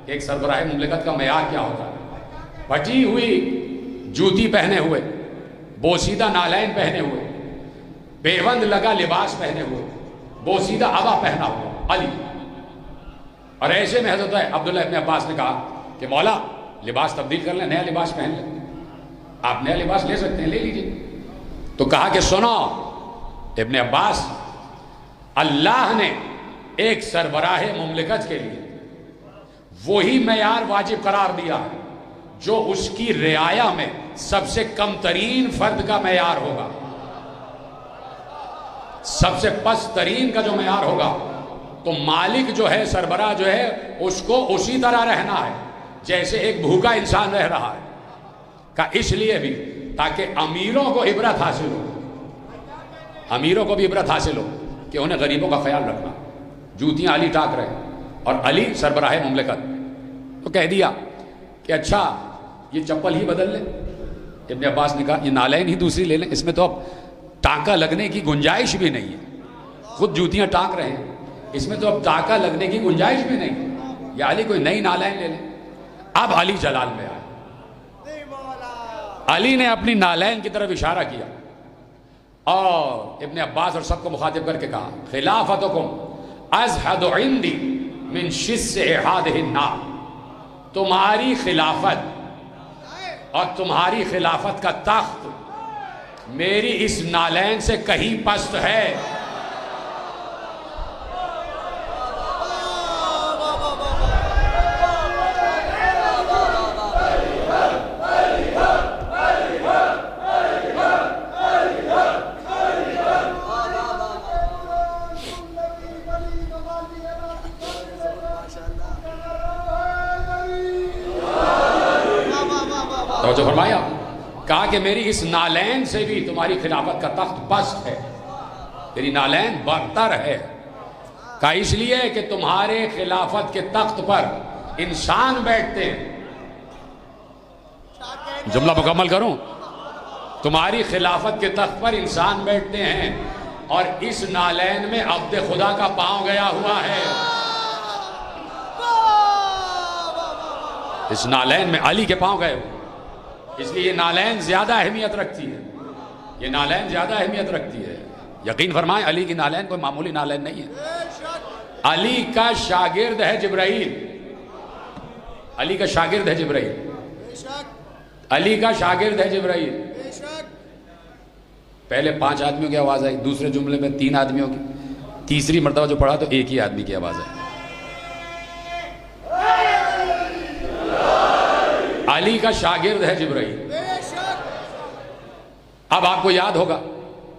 Speaker 1: کہ ایک سربراہ مملکت کا معیار کیا ہوتا ہے. پھٹی ہوئی جوتی پہنے ہوئے، بوسیدہ نالین پہنے ہوئے، پیوند لگا لباس پہنے ہوئے، بوسیدہ عبا پہنا ہوا علی. اور ایسے میں حضرت عبداللہ ابن عباس نے کہا کہ مولا لباس تبدیل کر لیں، نیا لباس پہن لیں، آپ نیا لباس لے سکتے ہیں، لے لیجئے. تو کہا کہ سنو ابن عباس، اللہ نے ایک سربراہ مملکت کے لیے وہی معیار واجب قرار دیا ہے جو اس کی رعایا میں سب سے کم ترین فرد کا معیار ہوگا، سب سے پست ترین کا جو معیار ہوگا۔ تو مالک جو ہے، سربراہ جو ہے، اس کو اسی طرح رہنا ہے جیسے ایک بھوکا انسان رہ رہا ہے، کہ اس لیے بھی تاکہ امیروں کو عبرت حاصل ہو، امیروں کو بھی عبرت حاصل ہو کہ انہیں غریبوں کا خیال رکھنا۔ جوتیاں علی ٹاک رہے اور علی سربراہ مملکت، تو کہہ دیا کہ اچھا یہ چپل ہی بدل لیں۔ ابن عباس نے کہا یہ نالین ہی دوسری لے لیں، اس میں تو اب ٹانکا لگنے کی گنجائش بھی نہیں ہے، خود جوتیاں ٹانک رہے ہیں، اس میں تو اب ٹانکا لگنے کی گنجائش بھی نہیں ہے، یا علی کوئی نئی نالین لے لیں۔ اب علی جلال میں آئے، علی نے اپنی نالین کی طرف اشارہ کیا اور ابن عباس اور سب کو مخاطب کر کے کہا خلافتکم ازہد عندی من شس احادہ النار، تمہاری خلافت اور تمہاری خلافت کا تخت میری اس نالین سے کہیں پست ہے۔ توجہ فرمایا، کہا کہ میری اس نالین سے بھی تمہاری خلافت کا تخت پست ہے، تیری نالین برتر ہے، کہا اس لیے کہ تمہارے خلافت کے تخت پر انسان بیٹھتے ہیں۔ جملہ مکمل کروں، تمہاری خلافت کے تخت پر انسان بیٹھتے ہیں اور اس نالین میں عبد خدا کا پاؤں گیا ہوا ہے، اس نالین میں علی کے پاؤں گئے ہوئے، اس لیے یہ نالین زیادہ اہمیت رکھتی ہے، یہ نالین زیادہ اہمیت رکھتی ہے۔ یقین فرمائیں علی کی نالین کوئی معمولی نالین نہیں ہے، علی کا شاگرد ہے جبرائیل، علی کا شاگرد ہے جبرائیل، علی کا شاگرد ہے جبرائیل۔ پہلے 5 آدمیوں کی آواز آئی، دوسرے جملے میں 3 آدمیوں کی، تیسری مرتبہ جو پڑھا تو ایک ہی آدمی کی آواز آئی۔ علی کا شاگرد ہے جبرائیل۔ اب آپ کو یاد ہوگا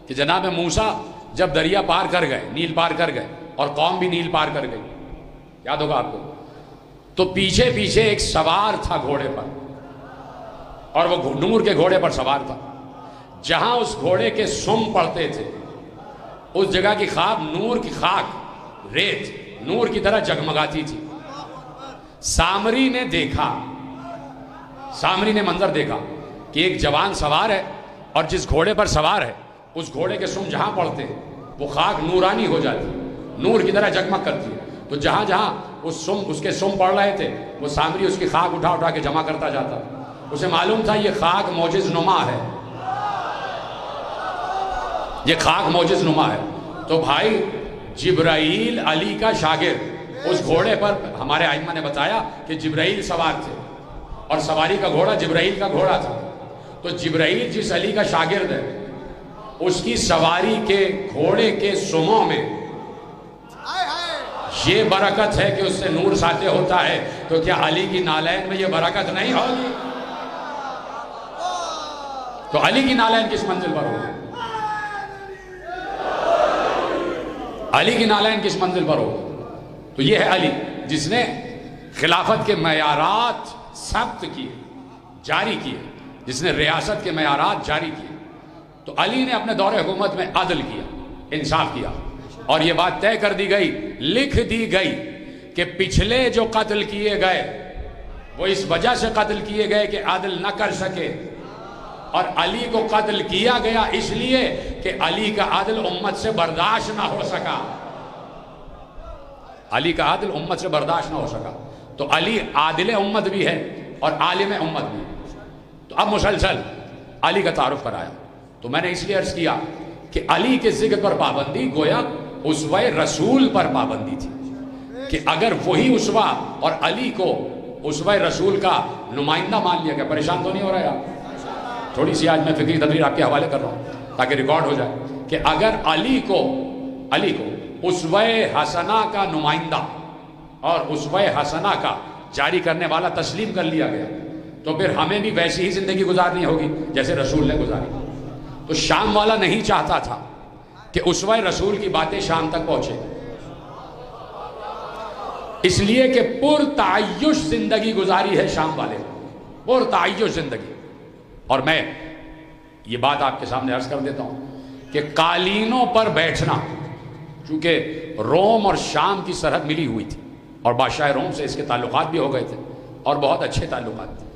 Speaker 1: کہ جناب موسیٰ جب دریا پار کر گئے، نیل پار کر گئے، اور قوم بھی نیل پار کر گئی، یاد ہوگا آپ کو، تو پیچھے پیچھے ایک سوار تھا گھوڑے پر، اور وہ نور کے گھوڑے پر سوار تھا۔ جہاں اس گھوڑے کے سم پڑتے تھے اس جگہ کی خاک نور کی خاک، ریت نور کی طرح جگمگاتی تھی۔ سامری نے دیکھا، سامری نے منظر دیکھا کہ ایک جوان سوار ہے اور جس گھوڑے پر سوار ہے اس گھوڑے کے سم جہاں پڑتے ہیں وہ خاک نورانی ہو جاتی، نور کی طرح جگمگ کرتی ہے۔ تو جہاں جہاں اس کے سم پڑ رہے تھے وہ سامری اس کی خاک اٹھا اٹھا کے جمع کرتا جاتا، اسے معلوم تھا یہ خاک معجز نما ہے، یہ خاک معجز نما ہے۔ تو بھائی جبرائیل علی کا شاگرد، اس گھوڑے پر ہمارے ائمہ نے بتایا کہ جبرائیل سوار تھے اور سواری کا گھوڑا جبرائیل کا گھوڑا تھا۔ تو جبرائیل جس علی کا شاگرد ہے اس کی سواری کے گھوڑے کے سموں میں یہ برکت ہے کہ اس سے نور ساطع ہوتا ہے، تو کیا علی کی نالین میں یہ برکت نہیں ہوگی؟ تو علی کی نالین کس منزل پر ہوگی؟ علی کی نالین کس منزل پر ہوگی؟ تو یہ ہے علی جس نے خلافت کے معیارات ثبت کیے، جاری کیے، جس نے ریاست کے معیارات جاری کیے۔ تو علی نے اپنے دور حکومت میں عدل کیا، انصاف کیا، اور یہ بات طے کر دی گئی، لکھ دی گئی کہ پچھلے جو قتل کیے گئے وہ اس وجہ سے قتل کیے گئے کہ عدل نہ کر سکے، اور علی کو قتل کیا گیا اس لیے کہ علی کا عدل امت سے برداشت نہ ہو سکا، علی کا عدل امت سے برداشت نہ ہو سکا۔ تو علی عادل امت بھی ہے اور عالم امت بھی ہے۔ تو اب مسلسل علی کا تعارف کرایا، تو میں نے اس لیے عرض کیا کہ علی کے ذکر پر پابندی گویا اسوہ رسول پر پابندی تھی، کہ اگر وہی اسوہ اور علی کو اسوہ رسول کا نمائندہ مان لیا گیا، پریشان تو نہیں ہو رہا ہے آپ؟ تھوڑی سی آج میں فکری تقریر آپ کے حوالے کر رہا ہوں تاکہ ریکارڈ ہو جائے کہ اگر علی کو اسوہ حسنہ کا نمائندہ اور اسوہ حسنہ کا جاری کرنے والا تسلیم کر لیا گیا، تو پھر ہمیں بھی ویسی ہی زندگی گزارنی ہوگی جیسے رسول نے گزاری۔ تو شام والا نہیں چاہتا تھا کہ اسوہ رسول کی باتیں شام تک پہنچے، اس لیے کہ پرتعیش زندگی گزاری ہے شام والے، پرتعیش زندگی۔ اور میں یہ بات آپ کے سامنے عرض کر دیتا ہوں کہ قالینوں پر بیٹھنا، چونکہ روم اور شام کی سرحد ملی ہوئی تھی اور بادشاہ روم سے اس کے تعلقات بھی ہو گئے تھے اور بہت اچھے تعلقات تھے،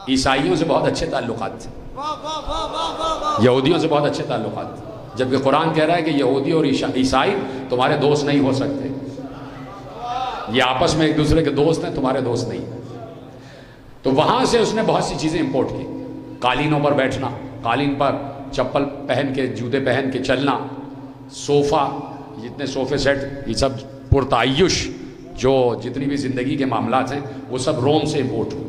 Speaker 1: عیسائیوں سے بہت اچھے تعلقات تھے، یہودیوں سے بہت اچھے تعلقات تھے، جبکہ قرآن کہہ رہا ہے کہ یہودی اور عیسائی تمہارے دوست نہیں ہو سکتے، یہ آپس میں ایک دوسرے کے دوست ہیں، تمہارے دوست نہیں۔ تو وہاں سے اس نے بہت سی چیزیں امپورٹ کی، قالینوں پر بیٹھنا، قالین پر چپل پہن کے، جوتے پہن کے چلنا، صوفہ، جتنے صوفے سیٹ، یہ سب پرتعیش جو جتنی بھی زندگی کے معاملات ہیں وہ سب روم سے امپورٹ ہوئی،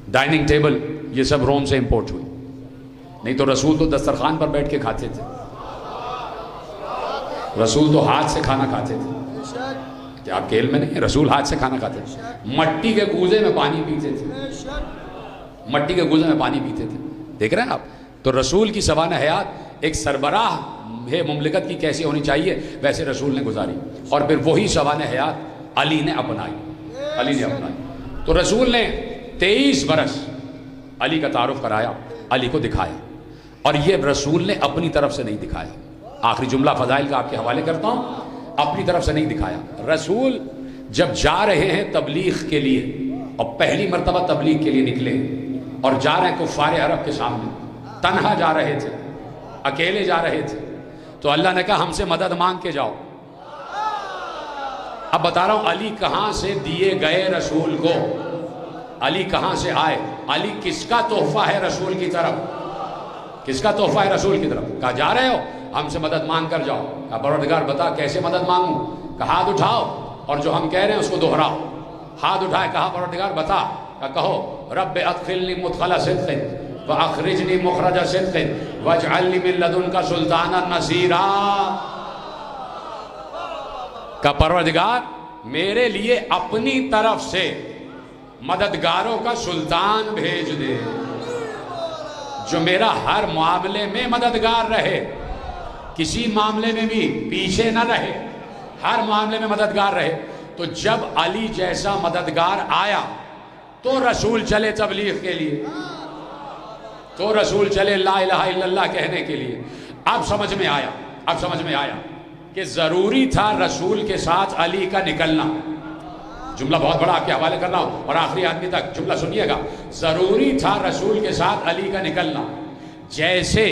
Speaker 1: ڈائننگ ٹیبل یہ سب روم سے امپورٹ ہوئی، نہیں تو رسول تو دسترخوان پر بیٹھ کے کھاتے تھے، رسول تو ہاتھ سے کھانا کھاتے تھے، کیا آپ کے علم میں نہیں؟ رسول ہاتھ سے کھانا کھاتے تھے، مٹی کے کوزے میں پانی پیتے تھے، مٹی کے کوزے میں پانی پیتے تھے، دیکھ رہے ہیں آپ؟ تو رسول کی سوانح حیات ایک سربراہ مملکت کی کیسی ہونی چاہیے ویسے رسول نے گزاری، اور پھر وہی سوانح حیات علی نے اپنائی، تو رسول نے 23 برس علی کا تعارف کرایا، علی کو دکھایا، اور یہ رسول نے اپنی طرف سے نہیں دکھایا۔ آخری جملہ فضائل کا آپ کے حوالے کرتا ہوں، اپنی طرف سے نہیں دکھایا۔ رسول جب جا رہے ہیں تبلیغ کے لیے، اور پہلی مرتبہ تبلیغ کے لیے نکلے اور جا رہے ہیں کفار عرب کے سامنے، تنہا جا رہے تھے، اکیلے جا رہے تھے، تو اللہ نے کہا ہم سے مدد مانگ کے جاؤ۔ اب بتا رہا ہوں علی کہاں سے دیے گئے رسول کو، علی کہاں سے آئے، علی کس کا تحفہ ہے رسول کی طرف، کس کا تحفہ ہے رسول کی طرف؟ کہا جا رہے ہو ہم سے مدد مانگ کر جاؤ، کہا پروردگار بتا کیسے مدد مانگوں، کہا ہاتھ اٹھاؤ اور جو ہم کہہ رہے ہیں اس کو دہراؤ، ہاتھ اٹھائے، کہا پروردگار بتا، کہا کہو رب ادخلنی مدخل صدق واخرجنی مخرج صدق واجعلنی من لدنک سلطانا نصیرا، کہ پروردگار میرے لیے اپنی طرف سے مددگاروں کا سلطان بھیج دے جو میرا ہر معاملے میں مددگار رہے، کسی معاملے میں بھی پیچھے نہ رہے، ہر معاملے میں مددگار رہے۔ تو جب علی جیسا مددگار آیا تو رسول چلے تبلیغ کے لیے، تو رسول چلے لا الہ الا اللہ کہنے کے لیے۔ اب سمجھ میں آیا کہ ضروری تھا رسول کے ساتھ علی کا نکلنا۔ جملہ بہت بڑا آپ کے حوالے کر رہا ہوں اور آخری آدمی تک جملہ سنیے گا۔ ضروری تھا رسول کے ساتھ علی کا نکلنا، جیسے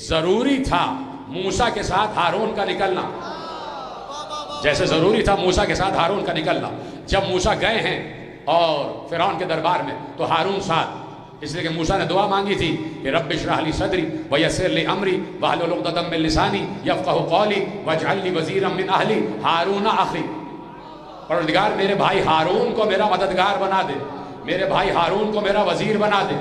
Speaker 1: ضروری تھا موسیٰ کے ساتھ ہارون کا نکلنا، جیسے ضروری تھا موسیٰ کے ساتھ ہارون کا نکلنا۔ جب موسیٰ گئے ہیں اور فرعون کے دربار میں تو ہارون ساتھ، اس لیے کہ موسیٰ نے دعا مانگی تھی کہ رب اشرح لی صدری ویسر لی امری واحلل عقدۃ من لسانی یفقہوا قولی واجعل لی وزیرا من اہلی ہارون اخی، پروردگار میرے بھائی ہارون کو میرا مددگار بنا دے، میرے بھائی ہارون کو میرا وزیر بنا دے۔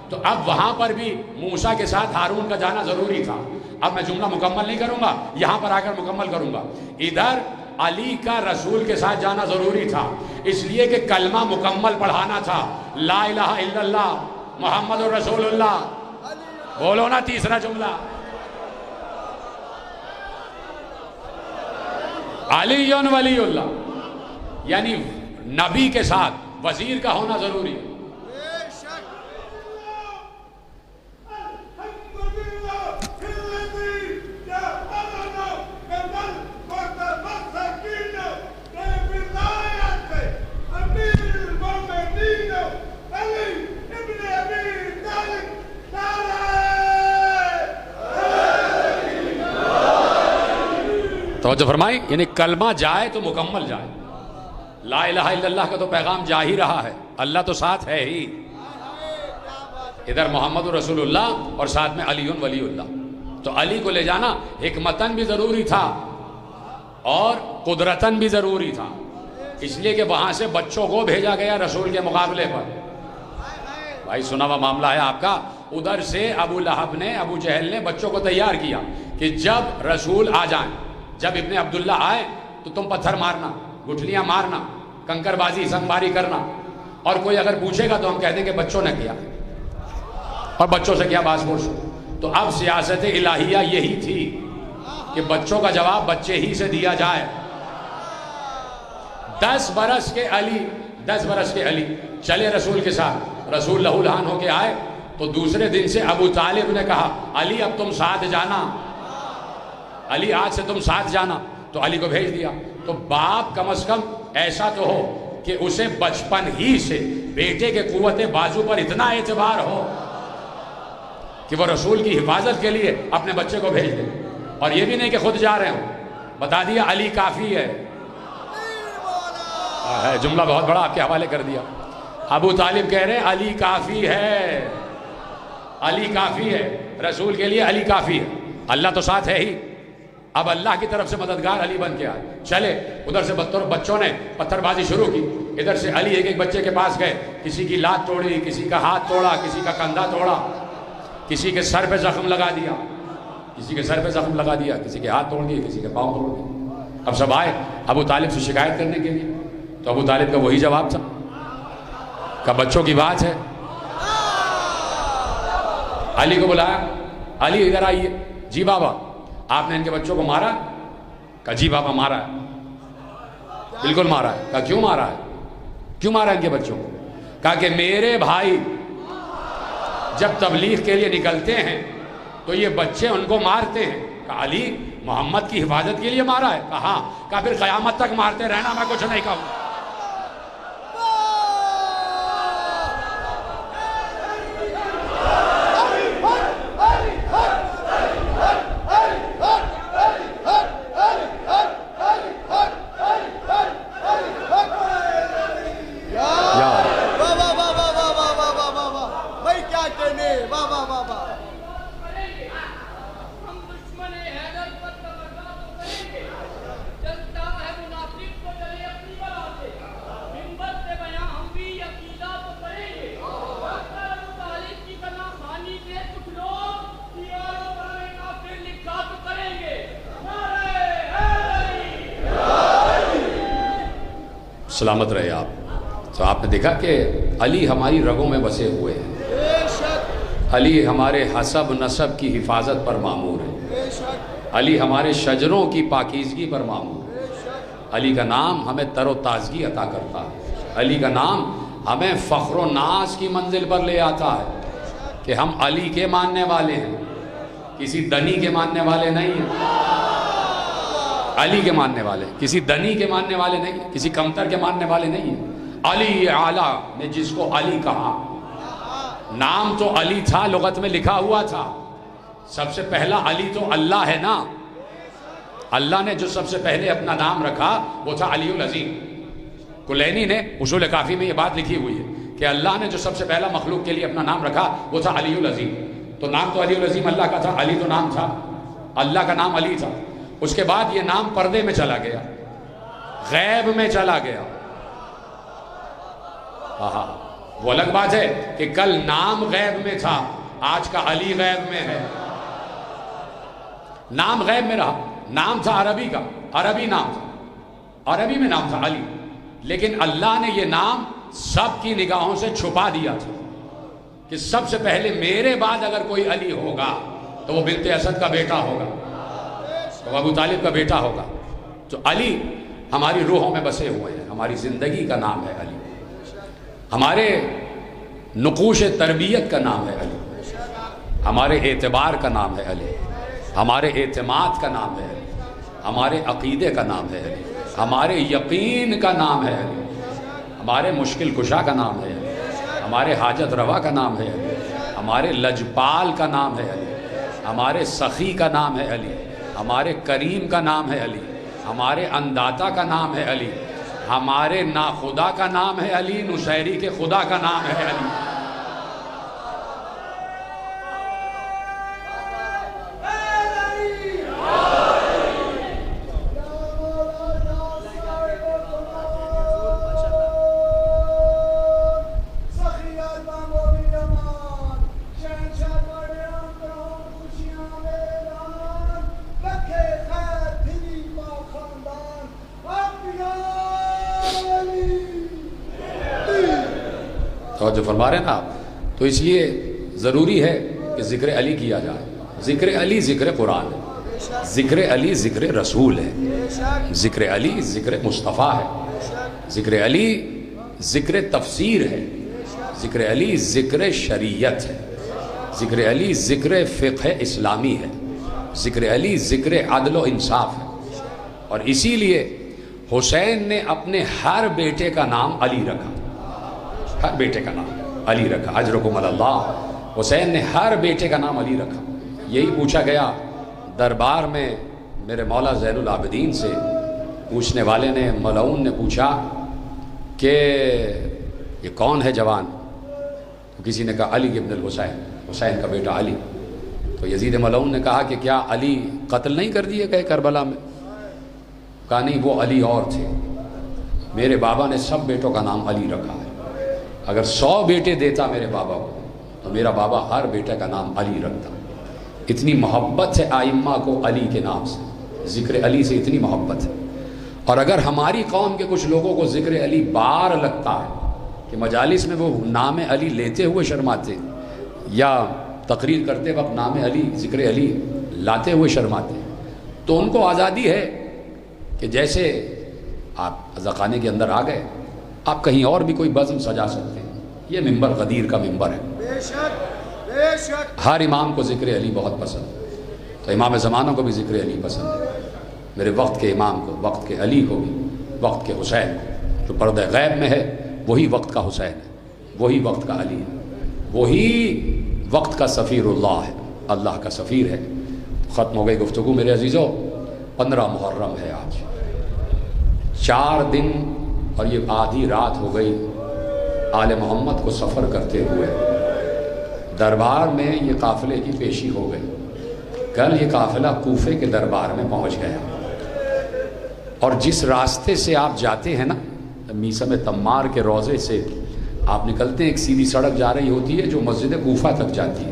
Speaker 1: تو اب وہاں پر بھی موسیٰ کے ساتھ ہارون کا جانا ضروری تھا۔ اب میں جملہ مکمل نہیں کروں گا، یہاں پر آ کر مکمل کروں گا۔ ادھر علی کا رسول کے ساتھ جانا ضروری تھا، اس لیے کہ کلمہ مکمل پڑھانا تھا، لا الہ الا اللہ محمد رسول اللہ۔ بولو نا تیسرا جملہ، علی ولی اللہ، یعنی نبی کے ساتھ وزیر کا ہونا ضروری ہے۔ توجہ فرمائی، یعنی کلمہ جائے تو مکمل جائے، لا الہ الا اللہ کا تو پیغام جا ہی رہا ہے، اللہ تو ساتھ ہے ہی، ادھر محمد رسول اللہ اور ساتھ میں علی ولی اللہ۔ تو علی کو لے جانا حکمتاً بھی ضروری تھا اور قدرتاً بھی ضروری تھا، اس لیے کہ وہاں سے بچوں کو بھیجا گیا رسول کے مقابلے پر۔ بھائی سنا ہوا معاملہ ہے آپ کا، ادھر سے ابو لہب نے، ابو جہل نے بچوں کو تیار کیا کہ جب رسول آ جائیں، جب ابن عبداللہ آئے تو تم پتھر مارنا، گٹھلیاں مارنا، کنکر بازی، سنگباری کرنا، اور کوئی اگر پوچھے گا تو ہم کہہ دیں کہ بچوں نے کیا، اور بچوں سے کیا باز پوچھ۔ تو اب سیاست الہیہ یہی تھی کہ بچوں کا جواب بچے ہی سے دیا جائے۔ 10 برس کے علی چلے رسول کے ساتھ، رسول لہو لہان ہو کے آئے تو دوسرے دن سے ابو طالب نے کہا علی اب تم ساتھ جانا، علی آج سے تم ساتھ جانا، تو علی کو بھیج دیا۔ تو باپ کم از کم ایسا تو ہو کہ اسے بچپن ہی سے بیٹے کے قوت بازو پر اتنا اعتبار ہو کہ وہ رسول کی حفاظت کے لیے اپنے بچے کو بھیج دے، اور یہ بھی نہیں کہ خود جا رہے ہوں، بتا دیا علی کافی ہے۔ جملہ بہت بڑا آپ کے حوالے کر دیا۔ ابو طالب کہہ رہے ہیں علی کافی ہے، علی کافی ہے، رسول کے لیے علی کافی ہے، اللہ تو ساتھ ہے ہی۔ اب اللہ کی طرف سے مددگار علی بن کے آئے، چلے ادھر سے بچوں نے پتھر بازی شروع کی، ادھر سے علی ایک بچے کے پاس گئے، کسی کی لات توڑی، کسی کا ہاتھ توڑا، کسی کا کندھا توڑا، کسی کے سر پہ زخم لگا دیا، کسی کے سر پہ زخم لگا دیا، کسی کے ہاتھ توڑ دیے، کسی کے پاؤں توڑ دیے۔ اب سب آئے ابو طالب سے شکایت کرنے کے لیے، تو ابو طالب کا وہی جواب تھا کہ بچوں کی بات ہے۔ علی کو بلایا، علی ادھر آئیے، جی بابا آپ نے ان کے بچوں کو مارا؟ کہا جی بابا مارا ہے، بالکل مارا ہے۔ کہا کیوں مارا ہے؟ کیوں مارا ان کے بچوں کو؟ کہا کہ میرے بھائی جب تبلیغ کے لیے نکلتے ہیں تو یہ بچے ان کو مارتے ہیں۔ کہا علی محمد کی حفاظت کے لیے مارا ہے؟ کہا ہاں۔ کہا پھر قیامت تک مارتے رہنا، میں کچھ نہیں کہوں۔ سلامت رہے آپ۔ تو آپ نے دیکھا کہ علی ہماری رگوں میں بسے ہوئے ہیں، علی ہمارے حسب نسب کی حفاظت پر مامور ہے، علی ہمارے شجروں کی پاکیزگی پر مامور ہے، علی کا نام ہمیں تر و تازگی عطا کرتا ہے، علی کا نام ہمیں فخر و ناز کی منزل پر لے آتا ہے کہ ہم علی کے ماننے والے ہیں، کسی دنی کے ماننے والے نہیں ہیں، علی کے ماننے والے، کسی دنی کے ماننے والے نہیں، کسی کمتر کے ماننے والے نہیں ہیں۔ علی اعلیٰ نے جس کو علی کہا، نام تو علی تھا، لغت میں لکھا ہوا تھا، سب سے پہلا علی تو اللہ ہے نا، اللہ نے جو سب سے پہلے اپنا نام رکھا وہ تھا علی العظیم۔ کلینی نے اصول کافی میں یہ بات لکھی ہوئی ہے کہ اللہ نے جو سب سے پہلا مخلوق کے لیے اپنا نام رکھا وہ تھا علی العظیم۔ تو نام تو علی العظیم اللہ کا تھا، علی تو نام تھا، اللہ کا نام علی تھا۔ اس کے بعد یہ نام پردے میں چلا گیا، غیب میں چلا گیا۔ وہ الگ بات ہے کہ کل نام غیب میں تھا، آج کا علی غیب میں ہے۔ نام غیب میں رہا، نام تھا عربی کا، عربی نام تھا، عربی میں نام تھا علی، لیکن اللہ نے یہ نام سب کی نگاہوں سے چھپا دیا تھا کہ سب سے پہلے میرے بعد اگر کوئی علی ہوگا تو وہ بنت اسد کا بیٹا ہوگا، تو ابو طالب کا بیٹا ہوگا۔ تو علی ہماری روحوں میں بسے ہوئے ہیں، ہماری زندگی کا نام ہے علی، ہمارے نقوش تربیت کا نام ہے علی، ہمارے اعتبار کا نام ہے علی، ہمارے اعتماد کا نام ہے علی، ہمارے عقیدے کا نام ہے علی، ہمارے یقین کا نام ہے علی، ہمارے مشکل کشا کا نام ہے علی، ہمارے حاجت روا کا نام ہے علی، ہمارے لجپال کا نام ہے علی، ہمارے سخی کا نام ہے علی، ہمارے کریم کا نام ہے علی، ہمارے انداتا کا نام ہے علی، ہمارے ناخدا کا نام ہے علی، نصیری کے خدا کا نام ہے علی۔ توجہ فرما رہے ہیں نا آپ؟ تو اس لیے ضروری ہے کہ ذکر علی کیا جائے. ذکر علی ذکر قرآن ہے، ذکر علی ذکر رسول ہے، ذکر علی ذکر مصطفیٰ ہے، ذکر علی ذکر تفسیر ہے، ذکر علی ذکر شریعت ہے، ذکر علی ذکر فقہ اسلامی ہے، ذکر علی ذکر عدل و انصاف ہے. اور اسی لیے حسین نے اپنے ہر بیٹے کا نام علی رکھا، ہر بیٹے کا نام علی رکھا. اجرکم اللہ. حسین نے ہر بیٹے کا نام علی رکھا. یہی پوچھا گیا دربار میں میرے مولا زین العابدین سے، پوچھنے والے نے، ملعون نے پوچھا کہ یہ کون ہے جوان؟ تو کسی نے کہا علی ابن الحسین، حسین کا بیٹا علی. تو یزید ملعون نے کہا کہ کیا علی قتل نہیں کر دیے گئے کربلا میں؟ کہا نہیں، وہ علی اور تھے. میرے بابا نے سب بیٹوں کا نام علی رکھا ہے. اگر 100 بیٹے دیتا میرے بابا کو تو میرا بابا ہر بیٹے کا نام علی رکھتا. اتنی محبت ہے آئمہ کو علی کے نام سے، ذکر علی سے اتنی محبت ہے. اور اگر ہماری قوم کے کچھ لوگوں کو ذکر علی بار لگتا ہے کہ مجالس میں وہ نام علی لیتے ہوئے شرماتے، یا تقریر کرتے وقت نام علی ذکر علی لاتے ہوئے شرماتے، تو ان کو آزادی ہے کہ جیسے آپ اذاخانے کے اندر آ گئے، آپ کہیں اور بھی کوئی بزم سجا سکتے ہیں. یہ ممبر غدیر کا ممبر ہے. ہر امام کو ذکر علی بہت پسند ہے، تو امام زمانوں کو بھی ذکر علی پسند ہے. میرے وقت کے امام کو، وقت کے علی کو بھی، وقت کے حسین کو، جو پردہ غیب میں ہے وہی وقت کا حسین ہے، وہی وقت کا علی ہے، وہی وقت کا سفیر اللہ ہے، اللہ کا سفیر ہے. ختم ہو گئی گفتگو میرے عزیزو. 15 محرم ہے آج، 4 دن اور یہ آدھی رات ہو گئی آل محمد کو سفر کرتے ہوئے. دربار میں یہ قافلے کی پیشی ہو گئی. کل یہ قافلہ کوفے کے دربار میں پہنچ گیا. اور جس راستے سے آپ جاتے ہیں نا، میسم تمار کے روضے سے آپ نکلتے ہیں، ایک سیدھی سڑک جا رہی ہوتی ہے جو مسجد کوفہ تک جاتی ہے.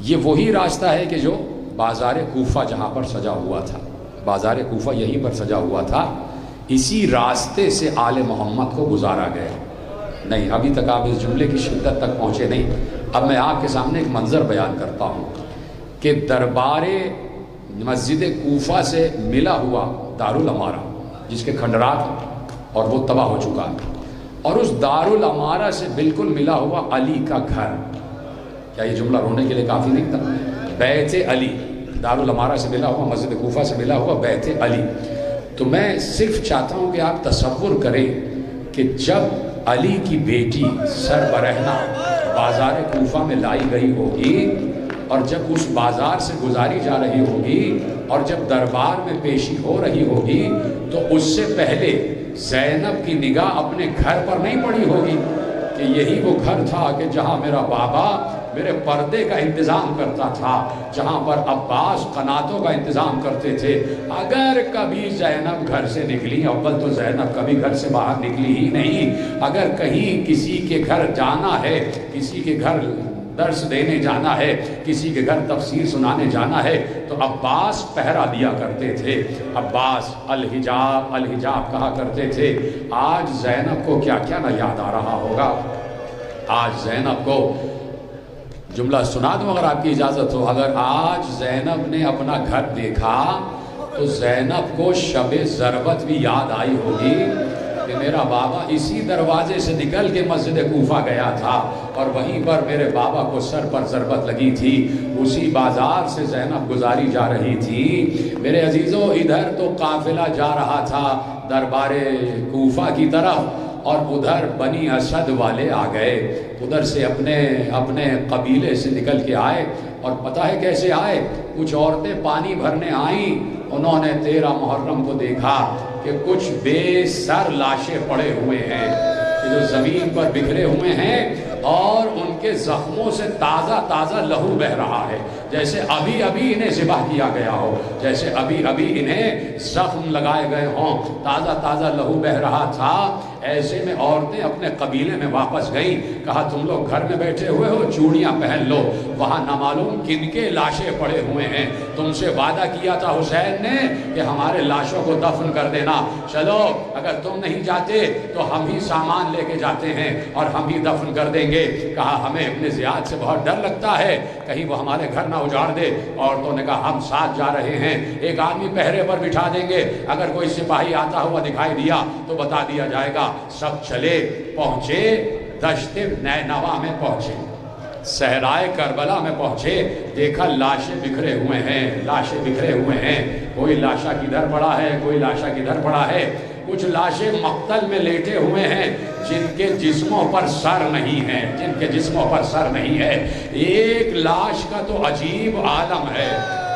Speaker 1: یہ وہی راستہ ہے کہ جو بازار کوفہ جہاں پر سجا ہوا تھا، بازار کوفہ یہیں پر سجا ہوا تھا. اسی راستے سے آل محمد کو گزارا گیا. نہیں، ابھی تک آپ اس جملے کی شدت تک پہنچے نہیں. اب میں آپ کے سامنے ایک منظر بیان کرتا ہوں کہ دربار مسجد کوفہ سے ملا ہوا دارالامارہ، جس کے کھنڈرات اور وہ تباہ ہو چکا ہے، اور اس دارالامارہ سے بالکل ملا ہوا علی کا گھر. کیا یہ جملہ رونے کے لیے کافی نہیں تھا؟ بیت علی، دارالامارہ سے ملا ہوا، مسجد کوفہ سے ملا ہوا بیت علی. تو میں صرف چاہتا ہوں کہ آپ تصور کریں کہ جب علی کی بیٹی سر برہنہ بازار کوفہ میں لائی گئی ہوگی، اور جب اس بازار سے گزاری جا رہی ہوگی، اور جب دربار میں پیشی ہو رہی ہوگی، تو اس سے پہلے زینب کی نگاہ اپنے گھر پر نہیں پڑی ہوگی کہ یہی وہ گھر تھا کہ جہاں میرا بابا میرے پردے کا انتظام کرتا تھا، جہاں پر عباس قناتوں کا انتظام کرتے تھے. اگر کبھی زینب گھر سے نکلی، اول تو زینب کبھی گھر سے باہر نکلی ہی نہیں، اگر کہیں کسی کے گھر جانا ہے، کسی کے گھر درس دینے جانا ہے، کسی کے گھر تفسیر سنانے جانا ہے، تو عباس پہرا دیا کرتے تھے. عباس الحجاب الحجاب کہا کرتے تھے. آج زینب کو کیا کیا نہ یاد آ رہا ہوگا. آج زینب کو جملہ سنا دوں اگر آپ کی اجازت ہو. اگر آج زینب نے اپنا گھر دیکھا تو زینب کو شب ضربت بھی یاد آئی ہوگی کہ میرا بابا اسی دروازے سے نکل کے مسجد کوفہ گیا تھا، اور وہیں پر میرے بابا کو سر پر ضربت لگی تھی. اسی بازار سے زینب گزاری جا رہی تھی. میرے عزیزوں، ادھر تو قافلہ جا رہا تھا دربار کوفہ کی طرف، اور ادھر بنی اسد والے آ گئے. ادھر سے اپنے قبیلے سے نکل کے آئے. اور پتہ ہے کیسے آئے؟ کچھ عورتیں پانی بھرنے آئیں. انہوں نے 13 محرم کو دیکھا کہ کچھ بے سر لاشیں پڑے ہوئے ہیں کہ جو زمین پر بکھرے ہوئے ہیں، اور ان کے زخموں سے تازہ تازہ لہو بہہ رہا ہے، جیسے ابھی ابھی انہیں ذبح کیا گیا ہو، جیسے ابھی ابھی انہیں زخم لگائے گئے ہوں. تازہ تازہ لہو بہہ رہا تھا. ایسے میں عورتیں اپنے قبیلے میں واپس گئیں، کہا تم لوگ گھر میں بیٹھے ہوئے ہو، چوڑیاں پہن لو، وہاں نہ معلوم کن کے لاشیں پڑے ہوئے ہیں، تم سے وعدہ کیا تھا حسین نے کہ ہمارے لاشوں کو دفن کر دینا، چلو اگر تم نہیں جاتے تو ہم ہی سامان لے کے جاتے ہیں اور ہم ہی دفن کر دیں گے۔ کہا ہمیں ابن زیاد سے بہت ڈر لگتا ہے، کہیں وہ ہمارے گھر نہ اجاڑ دے۔ عورتوں نے کہا ہم ساتھ جا رہے ہیں، ایک آدمی پہرے پر بٹھا دیں گے، اگر کوئی سپاہی آتا ہوا دکھائی دیا تو بتا دیا جائے گا۔ سب چلے، پہنچے دشت نینوا میں، پہنچے صحرائے کربلا میں پہنچے، دیکھا لاشیں بکھرے ہوئے ہیں، لاشیں بکھرے ہوئے ہیں، کوئی لاشا کدھر پڑا ہے، کوئی لاشا کدھر پڑا ہے، کچھ لاشیں مقتل میں لیٹے ہوئے ہیں جن کے جسموں پر سر نہیں ہے، جن کے جسموں پر سر نہیں ہے۔ ایک لاش کا تو عجیب عالم ہے،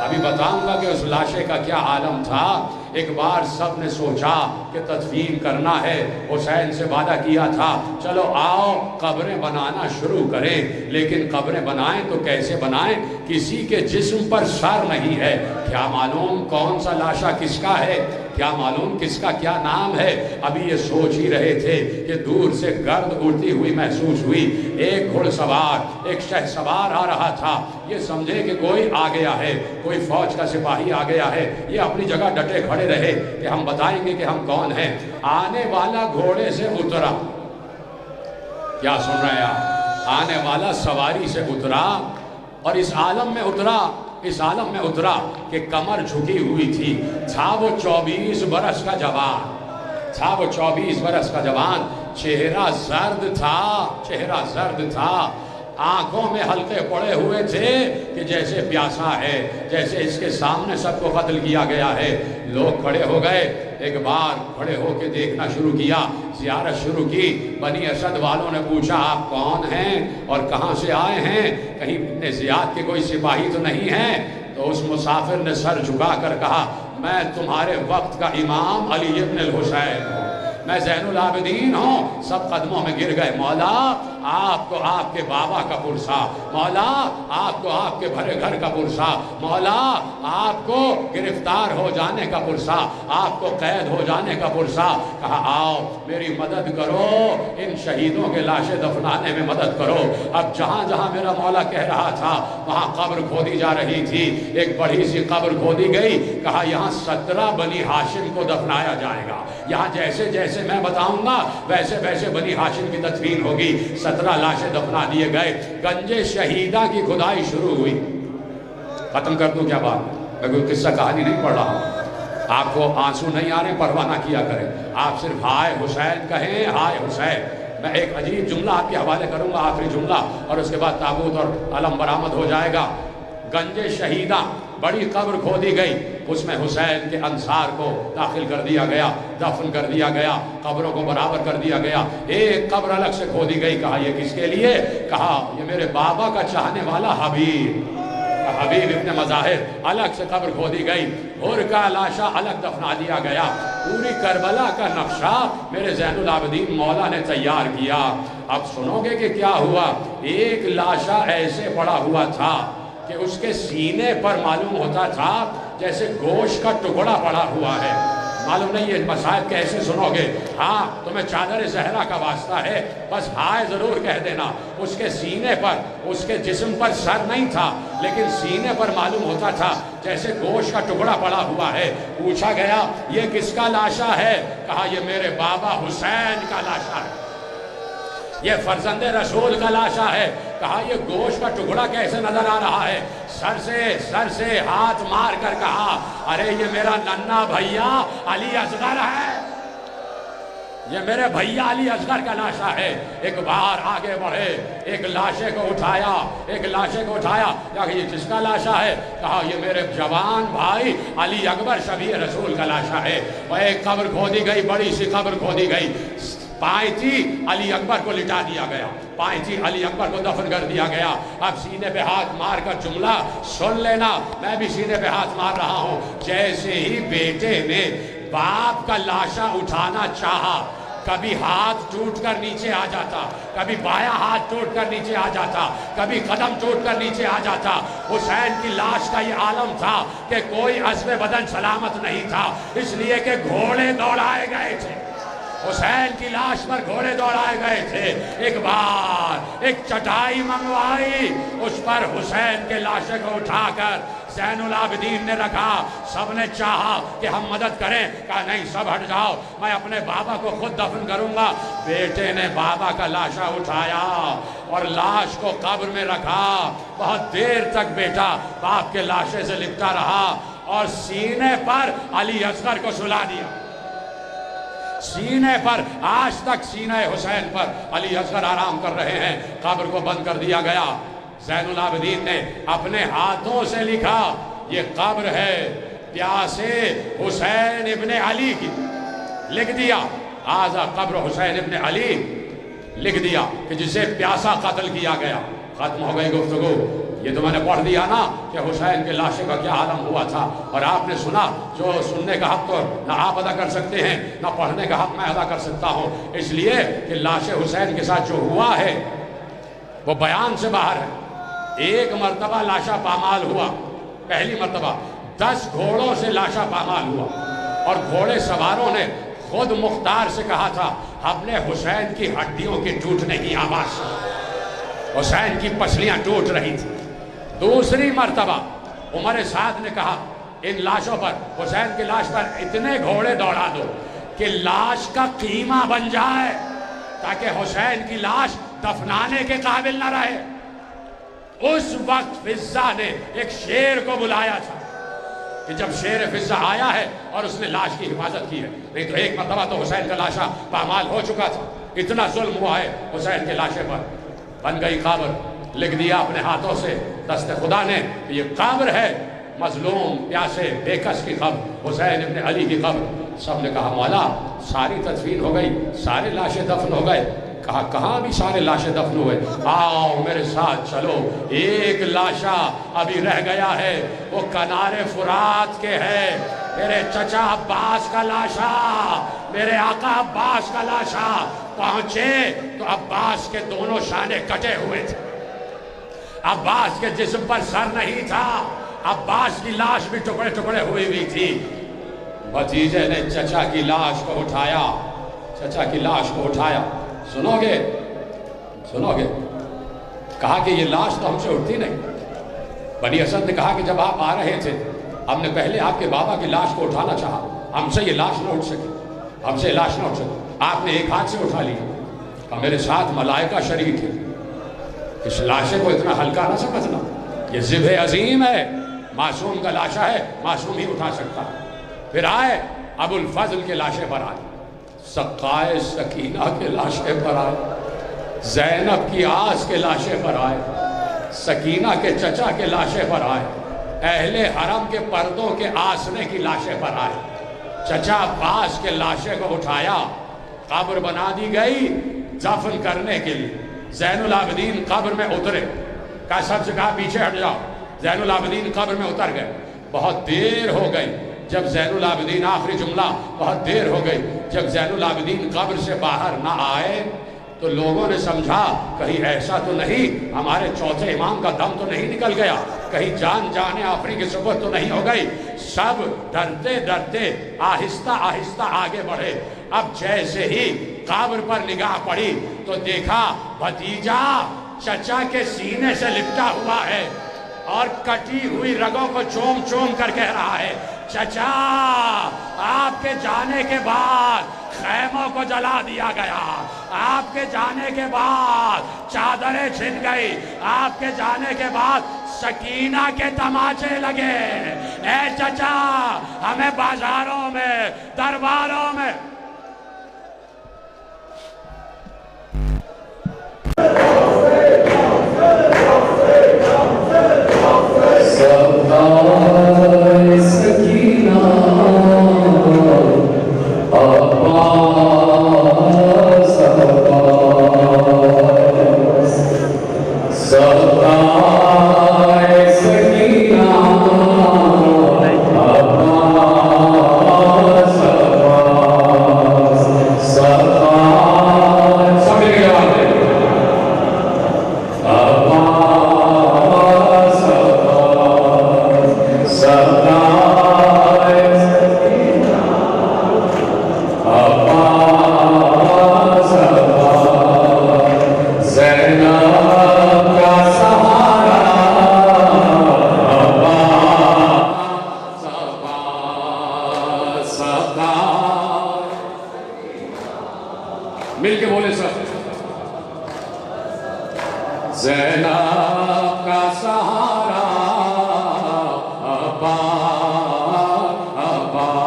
Speaker 1: ابھی بتاؤں گا کہ اس لاشے کا کیا عالم تھا۔ ایک بار سب نے سوچا کہ تدفین کرنا ہے، حسین سے وعدہ کیا تھا چلو آؤ قبریں بنانا شروع کریں، لیکن قبریں بنائیں تو کیسے بنائیں، کسی کے جسم پر سر نہیں ہے، کیا معلوم کون سا لاشا کس کا ہے، کیا معلوم کس کا کیا نام ہے۔ ابھی یہ سوچ ہی رہے تھے کہ دور سے گرد اڑتی ہوئی محسوس ہوئی، ایک گھڑ سوار، ایک شہ سوار آ رہا تھا، یہ سمجھے کہ کوئی آ گیا ہے، کوئی فوج کا سپاہی آ گیا ہے، یہ اپنی جگہ ڈٹے کھڑے رہے کہ ہم بتائیں گے کہ ہم کون ہیں۔ آنے والا گھوڑے سے اترا، کیا سن رہے ہیں آپ، آنے والا سواری سے اترا اور اس عالم میں اترا، اس عالم میں اترا کہ کمر جھکی ہوئی تھی، تھا وہ 24 برس کا جوان، تھا وہ 24 برس کا جوان، چہرہ زرد تھا، چہرہ زرد تھا، آنکھوں میں حلقے پڑے ہوئے تھے کہ جیسے پیاسا ہے، جیسے اس کے سامنے سب کو قتل کیا گیا ہے۔ لوگ کھڑے ہو گئے، ایک بار کھڑے ہو کے دیکھنا شروع کیا، زیارت شروع کی۔ بنی اسد والوں نے پوچھا آپ کون ہیں اور کہاں سے آئے ہیں، کہیں ابن زیاد کے کوئی سپاہی تو نہیں ہیں؟ تو اس مسافر نے سر جھکا کر کہا میں تمہارے وقت کا امام علی ابن الحسین ہوں، میں زین العابدین ہوں۔ سب قدموں میں گر گئے، مولا آپ کو آپ کے بابا کا پرسا، مولا آپ کو آپ کے بھرے گھر کا پرسا، مولا آپ کو گرفتار ہو جانے کا پرسا، آپ کو قید ہو جانے کا پرسا۔ کہا آؤ میری مدد کرو، ان شہیدوں کے لاشیں دفنانے میں مدد کرو۔ اب جہاں جہاں میرا مولا کہہ رہا تھا وہاں قبر کھودی جا رہی تھی، ایک بڑی سی قبر کھودی گئی، کہا یہاں 17 بنی ہاشم کو دفنایا جائے گا، یہاں جیسے جیسے میں بتاؤں گا ویسے ویسے بنی ہاشم کی تدفین ہوگی۔ 17 لاشیں دفنا دیے گئے، گنج شہیدہ کی کھدائی شروع ہوئی۔ ختم کر دوں کیا بات، میں کوئی قصہ کہانی نہیں پڑھ رہا ہوں، آپ کو آنسو نہیں آ رہے پرواہ نہ کیا کریں، آپ صرف ہائے حسین کہیں، ہائے حسین۔ میں ایک عجیب جملہ آپ کے حوالے کروں گا، آخری جملہ، اور اس کے بعد تابوت اور علم برآمد ہو جائے گا۔ گنج شہیدہ، بڑی قبر کھودی گئی، اس میں حسین کے انصار کو داخل کر دیا گیا، دفن کر دیا گیا، قبروں کو برابر کر دیا گیا۔ ایک قبر الگ سے کھودی گئی، کہا یہ کس کے لیے، کہا یہ میرے بابا کا چاہنے والا حبیب، حبیب ابن مظاہر۔ الگ سے قبر کھودی گئی، اور کا لاشا الگ دفنا دیا گیا۔ پوری کربلا کا نقشہ میرے زین العابدین مولا نے تیار کیا۔ اب سنو گے کہ کیا ہوا۔ ایک لاشا ایسے پڑا ہوا تھا کہ اس کے سینے پر معلوم ہوتا تھا جیسے گوشت کا ٹکڑا پڑا ہوا ہے۔ معلوم نہیں یہ مسائل کیسے سنو گے، ہاں تمہیں چادر زہرا کا واسطہ ہے، بس ہائے ضرور کہہ دینا۔ اس کے سینے پر، اس کے جسم پر سر نہیں تھا، لیکن سینے پر معلوم ہوتا تھا جیسے گوشت کا ٹکڑا پڑا ہوا ہے۔ پوچھا گیا یہ کس کا لاشا ہے، کہا یہ میرے بابا حسین کا لاشا ہے، یہ فرزند رسول کا لاشا ہے۔ کہا یہ گوشت کا ٹکڑا کیسے نظر آ رہا ہے، سر سے ہاتھ مار کر کہا ارے یہ میرا ننھا بھیا علی اصغر ہے، یہ میرے بھیا علی اصغر کا لاشا ہے۔ ایک بار آگے بڑھے، ایک لاشے کو اٹھایا، ایک لاشے کو اٹھایا، یہ جس کا لاشا ہے، کہا یہ میرے جوان بھائی علی اکبر شفیع رسول کا لاشا ہے۔ اور ایک قبر کھودی گئی، بڑی سی قبر کھودی گئی، پائنچی علی اکبر کو لٹا دیا گیا، پائنچی علی اکبر کو دفن کر دیا گیا۔ اب سینے پہ ہاتھ مار کر جملہ سن لینا، میں بھی سینے پہ ہاتھ مار رہا ہوں۔ جیسے ہی بیٹے نے باپ کا لاشا اٹھانا چاہا، کبھی ہاتھ ٹوٹ کر نیچے آ جاتا، کبھی بایاں ہاتھ ٹوٹ کر نیچے آ جاتا، کبھی قدم ٹوٹ کر نیچے آ جاتا۔ حسین کی لاش کا یہ عالم تھا کہ کوئی عزم بدن سلامت نہیں تھا، اس لیے کہ گھوڑے دوڑائے گئے تھے، حسین کی لاش پر گھوڑے دوڑائے گئے تھے. ایک بار ایک چٹائی منگوائی, اس پر حسین کے لاشے کو اٹھا کر زین العابدین نے رکھا. سب نے چاہا کہ ہم مدد کریں, کہا نہیں سب ہٹ جاؤ, میں اپنے بابا کو خود دفن کروں گا. بیٹے نے بابا کا لاشا اٹھایا اور لاش کو قبر میں رکھا. بہت دیر تک بیٹا باپ کے لاشے سے لپٹا رہا اور سینے پر علی اصغر کو سلا دیا. سینے پر, آج تک سینہ حسین پر علی اصغر آرام کر رہے ہیں. قبر کو بند کر دیا گیا. زین العابدین نے اپنے ہاتھوں سے لکھا, یہ قبر ہے پیاسے حسین ابن علی کی. لکھ دیا ھذا قبر حسین ابن علی, لکھ دیا کہ جسے پیاسا قتل کیا گیا. ختم ہو گئی گفتگو. یہ تو میں نے پڑھ دیا نا کہ حسین کے لاشے کا کیا عالم ہوا تھا, اور آپ نے سنا. جو سننے کا حق تو نہ آپ ادا کر سکتے ہیں, نہ پڑھنے کا حق میں ادا کر سکتا ہوں, اس لیے کہ لاش حسین کے ساتھ جو ہوا ہے وہ بیان سے باہر ہے. ایک مرتبہ لاشا پامال ہوا, پہلی مرتبہ 10 گھوڑوں سے لاشا پامال ہوا, اور گھوڑے سواروں نے خود مختار سے کہا تھا ہم نے حسین کی ہڈیوں کی ٹوٹنے کی آواز سنی. حسین کی پسلیاں ٹوٹ رہی تھی. دوسری مرتبہ عمر سعد نے کہا ان لاشوں پر, حسین کی لاش پر اتنے گھوڑے دوڑا دو کہ لاش کا قیمہ بن جائے, تاکہ حسین کی لاش دفنانے کے قابل نہ رہے. اس وقت فضہ نے ایک شیر کو بلایا تھا کہ جب شیر فضہ آیا ہے اور اس نے لاش کی حفاظت کی ہے. نہیں تو ایک مرتبہ تو حسین کا لاشا پامال ہو چکا تھا. اتنا ظلم ہوا ہے حسین کے لاشے پر. بن گئی قبر, لکھ دیا اپنے ہاتھوں سے دست خدا نے کہ یہ قبر ہے مظلوم پیاسے بے کس کی قبر, حسین ابن علی کی قبر. سب نے کہا مولا ساری تدفین ہو گئی, سارے لاشیں دفن ہو گئے. کہا کہاں بھی سارے لاشیں دفن ہوئے, آؤ میرے ساتھ چلو, ایک لاشا ابھی رہ گیا ہے, وہ کنارے فرات کے ہے. میرے چچا عباس کا لاشا, میرے آقا عباس کا لاشا. پہنچے تو عباس کے دونوں شانے کٹے ہوئے تھے, عباس کے جسم پر سر نہیں تھا, عباس کی لاش بھی ٹکڑے ٹکڑے ہوئی تھی. بھتیجے نے چچا کی لاش کو اٹھایا, چچا کی لاش کو اٹھایا. سنو گے کہا کہ یہ لاش تو ہم سے اٹھتی نہیں. بنی اسد نے کہا کہ جب آپ آ رہے تھے ہم نے پہلے آپ کے بابا کی لاش کو اٹھانا چاہا, ہم سے یہ لاش نہ اٹھ سکی, ہم سے یہ لاش نہ اٹھ سکی. آپ نے ایک ہاتھ سے اٹھا لی. اور میرے ساتھ ملائکہ شریک ہے, اس لاشے کو اتنا ہلکا نہ سمجھنا, یہ ذبح عظیم ہے, معصوم کا لاشا ہے, معصوم ہی اٹھا سکتا ہے. پھر آئے ابو الفضل کے لاشے پر آئے, سقائے سکینہ کے لاشے پر آئے, زینب کی آس کے لاشے پر آئے, سکینہ کے چچا کے لاشے پر آئے, اہل حرم کے پردوں کے آسنے کی لاشے پر آئے. چچا عباس کے لاشے کو اٹھایا, قبر بنا دی گئی دفن کرنے کے لیے. زین العابدین قبر میں اترے, کہا سب سے کہا پیچھے ہٹ جاؤ. زین العابدین قبر میں اتر گئے. بہت دیر ہو گئی جب زین العابدین, آخری جملہ, بہت دیر ہو گئی جب زین العابدین قبر سے باہر نہ آئے تو لوگوں نے سمجھا کہیں ایسا تو نہیں ہمارے چوتھے امام کا دم تو نہیں نکل گیا, کہیں جان جانے آفری کی سبت تو نہیں ہو گئی. سب ڈرتے ڈرتے آہستہ آہستہ آگے بڑھے. اب جیسے ہی قبر پر نگاہ پڑی تو دیکھا بھتیجا چچا کے سینے سے لپٹا ہوا ہے اور کٹی ہوئی رگوں کو چوم چوم کر کہہ رہا ہے چچا آپ کے جانے کے بعد خیموں کو جلا دیا گیا, آپ کے جانے کے بعد چادریں چھن گئی, آپ کے جانے کے بعد سکینہ کے تماچے لگے. اے چچا ہمیں بازاروں میں درباروں میں زینب کا سہارا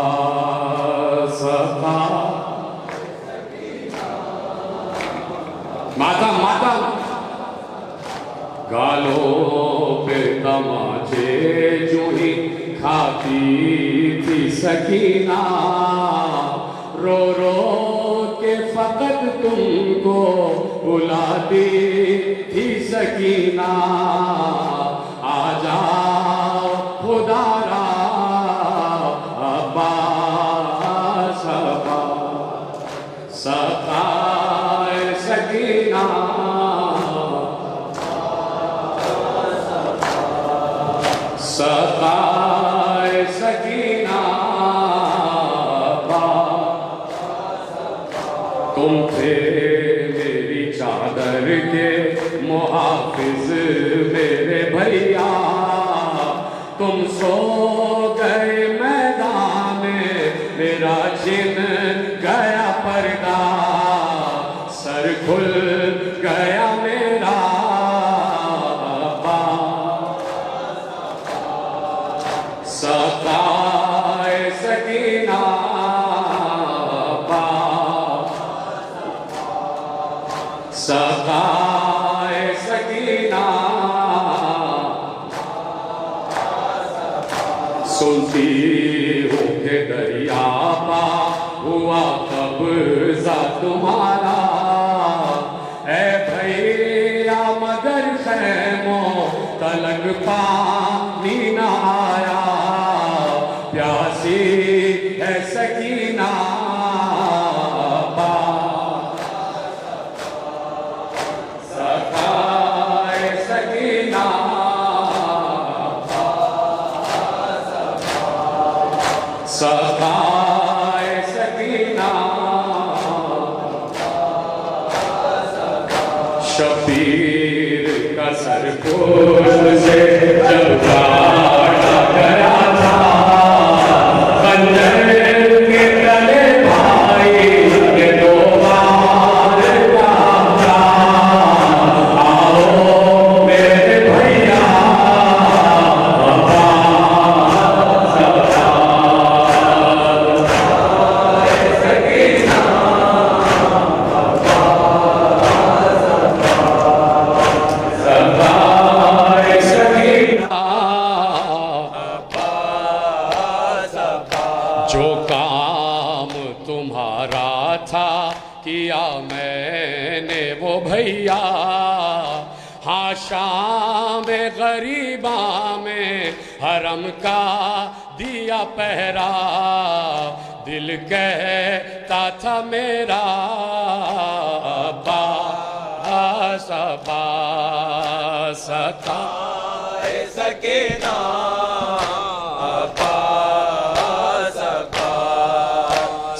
Speaker 1: عباس ماتم ماتم گالوں پہ تماچے جو ہی کھاتی تھی سکینہ رو رو کے فقط تم کو بلاتی تھی سکینہ آ جاؤ خدا را عباس سقائے سکینہ سقائے سکینہ تم تھے میری چادر کے محافظ میرے بھیا تم سو گئے میدان میں میرا چھن گیا پردہ سر کھل گیا میرا سقائے سکینہ سقائے سکینہ سنتی ہوں کہ دریا پا ہوا قبضہ تمہارا اے بھیا مگر خیموں تلک پانی نہ آیا پیاسی ہے سکینہ سقائے سکینہ سقائے سکینہ شبیر کا سر پوش سے جب کاٹا گیا تھا خنجر کے تلے بھائی کے دو بار کاٹا آؤ میرے بھیا جو کام تمہارا تھا کیا میں نے وہ بھیا ہاں شام غریباں میں حرم کا دیا پہرا دل کہتا تھا میرا عباس عباس سقائے سکینہ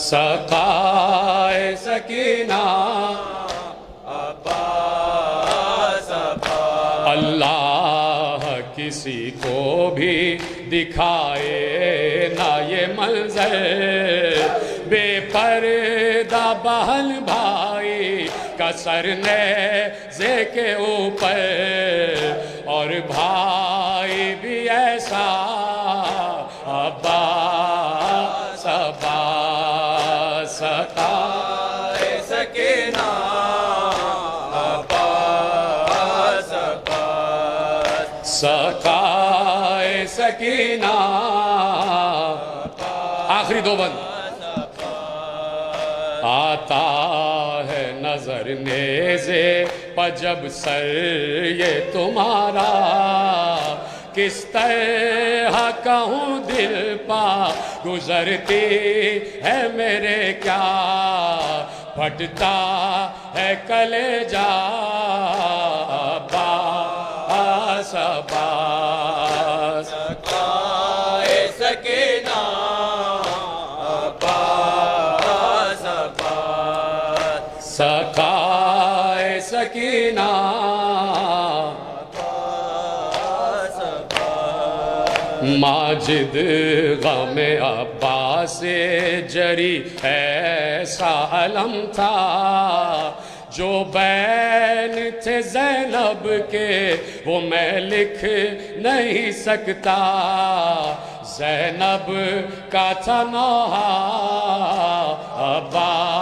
Speaker 1: سقائے سکینہ عباس اللہ کسی کو بھی دکھائے نہ یہ منظر بے پردہ بہن بھائی کا سر نیزے کے اوپر اور بھائی بھی ایسا عباس عباس سقائے سکینہ عباس عباس سقائے سکینہ آخری دو بند آتا ہے نظر نیزے پہ جب سر یہ تمہارا کس طرح کہوں دل پا گزرتی ہے میرے کیا پھٹتا ہے کلیجہ عباس عباس سقائے سکینہ عباس عباس سقائے سکینہ ماجد غم عباس سے جری ایسا علم تھا
Speaker 2: جو بین تھے زینب کے وہ میں لکھ نہیں سکتا، زینب کا تھا نوحہ عباس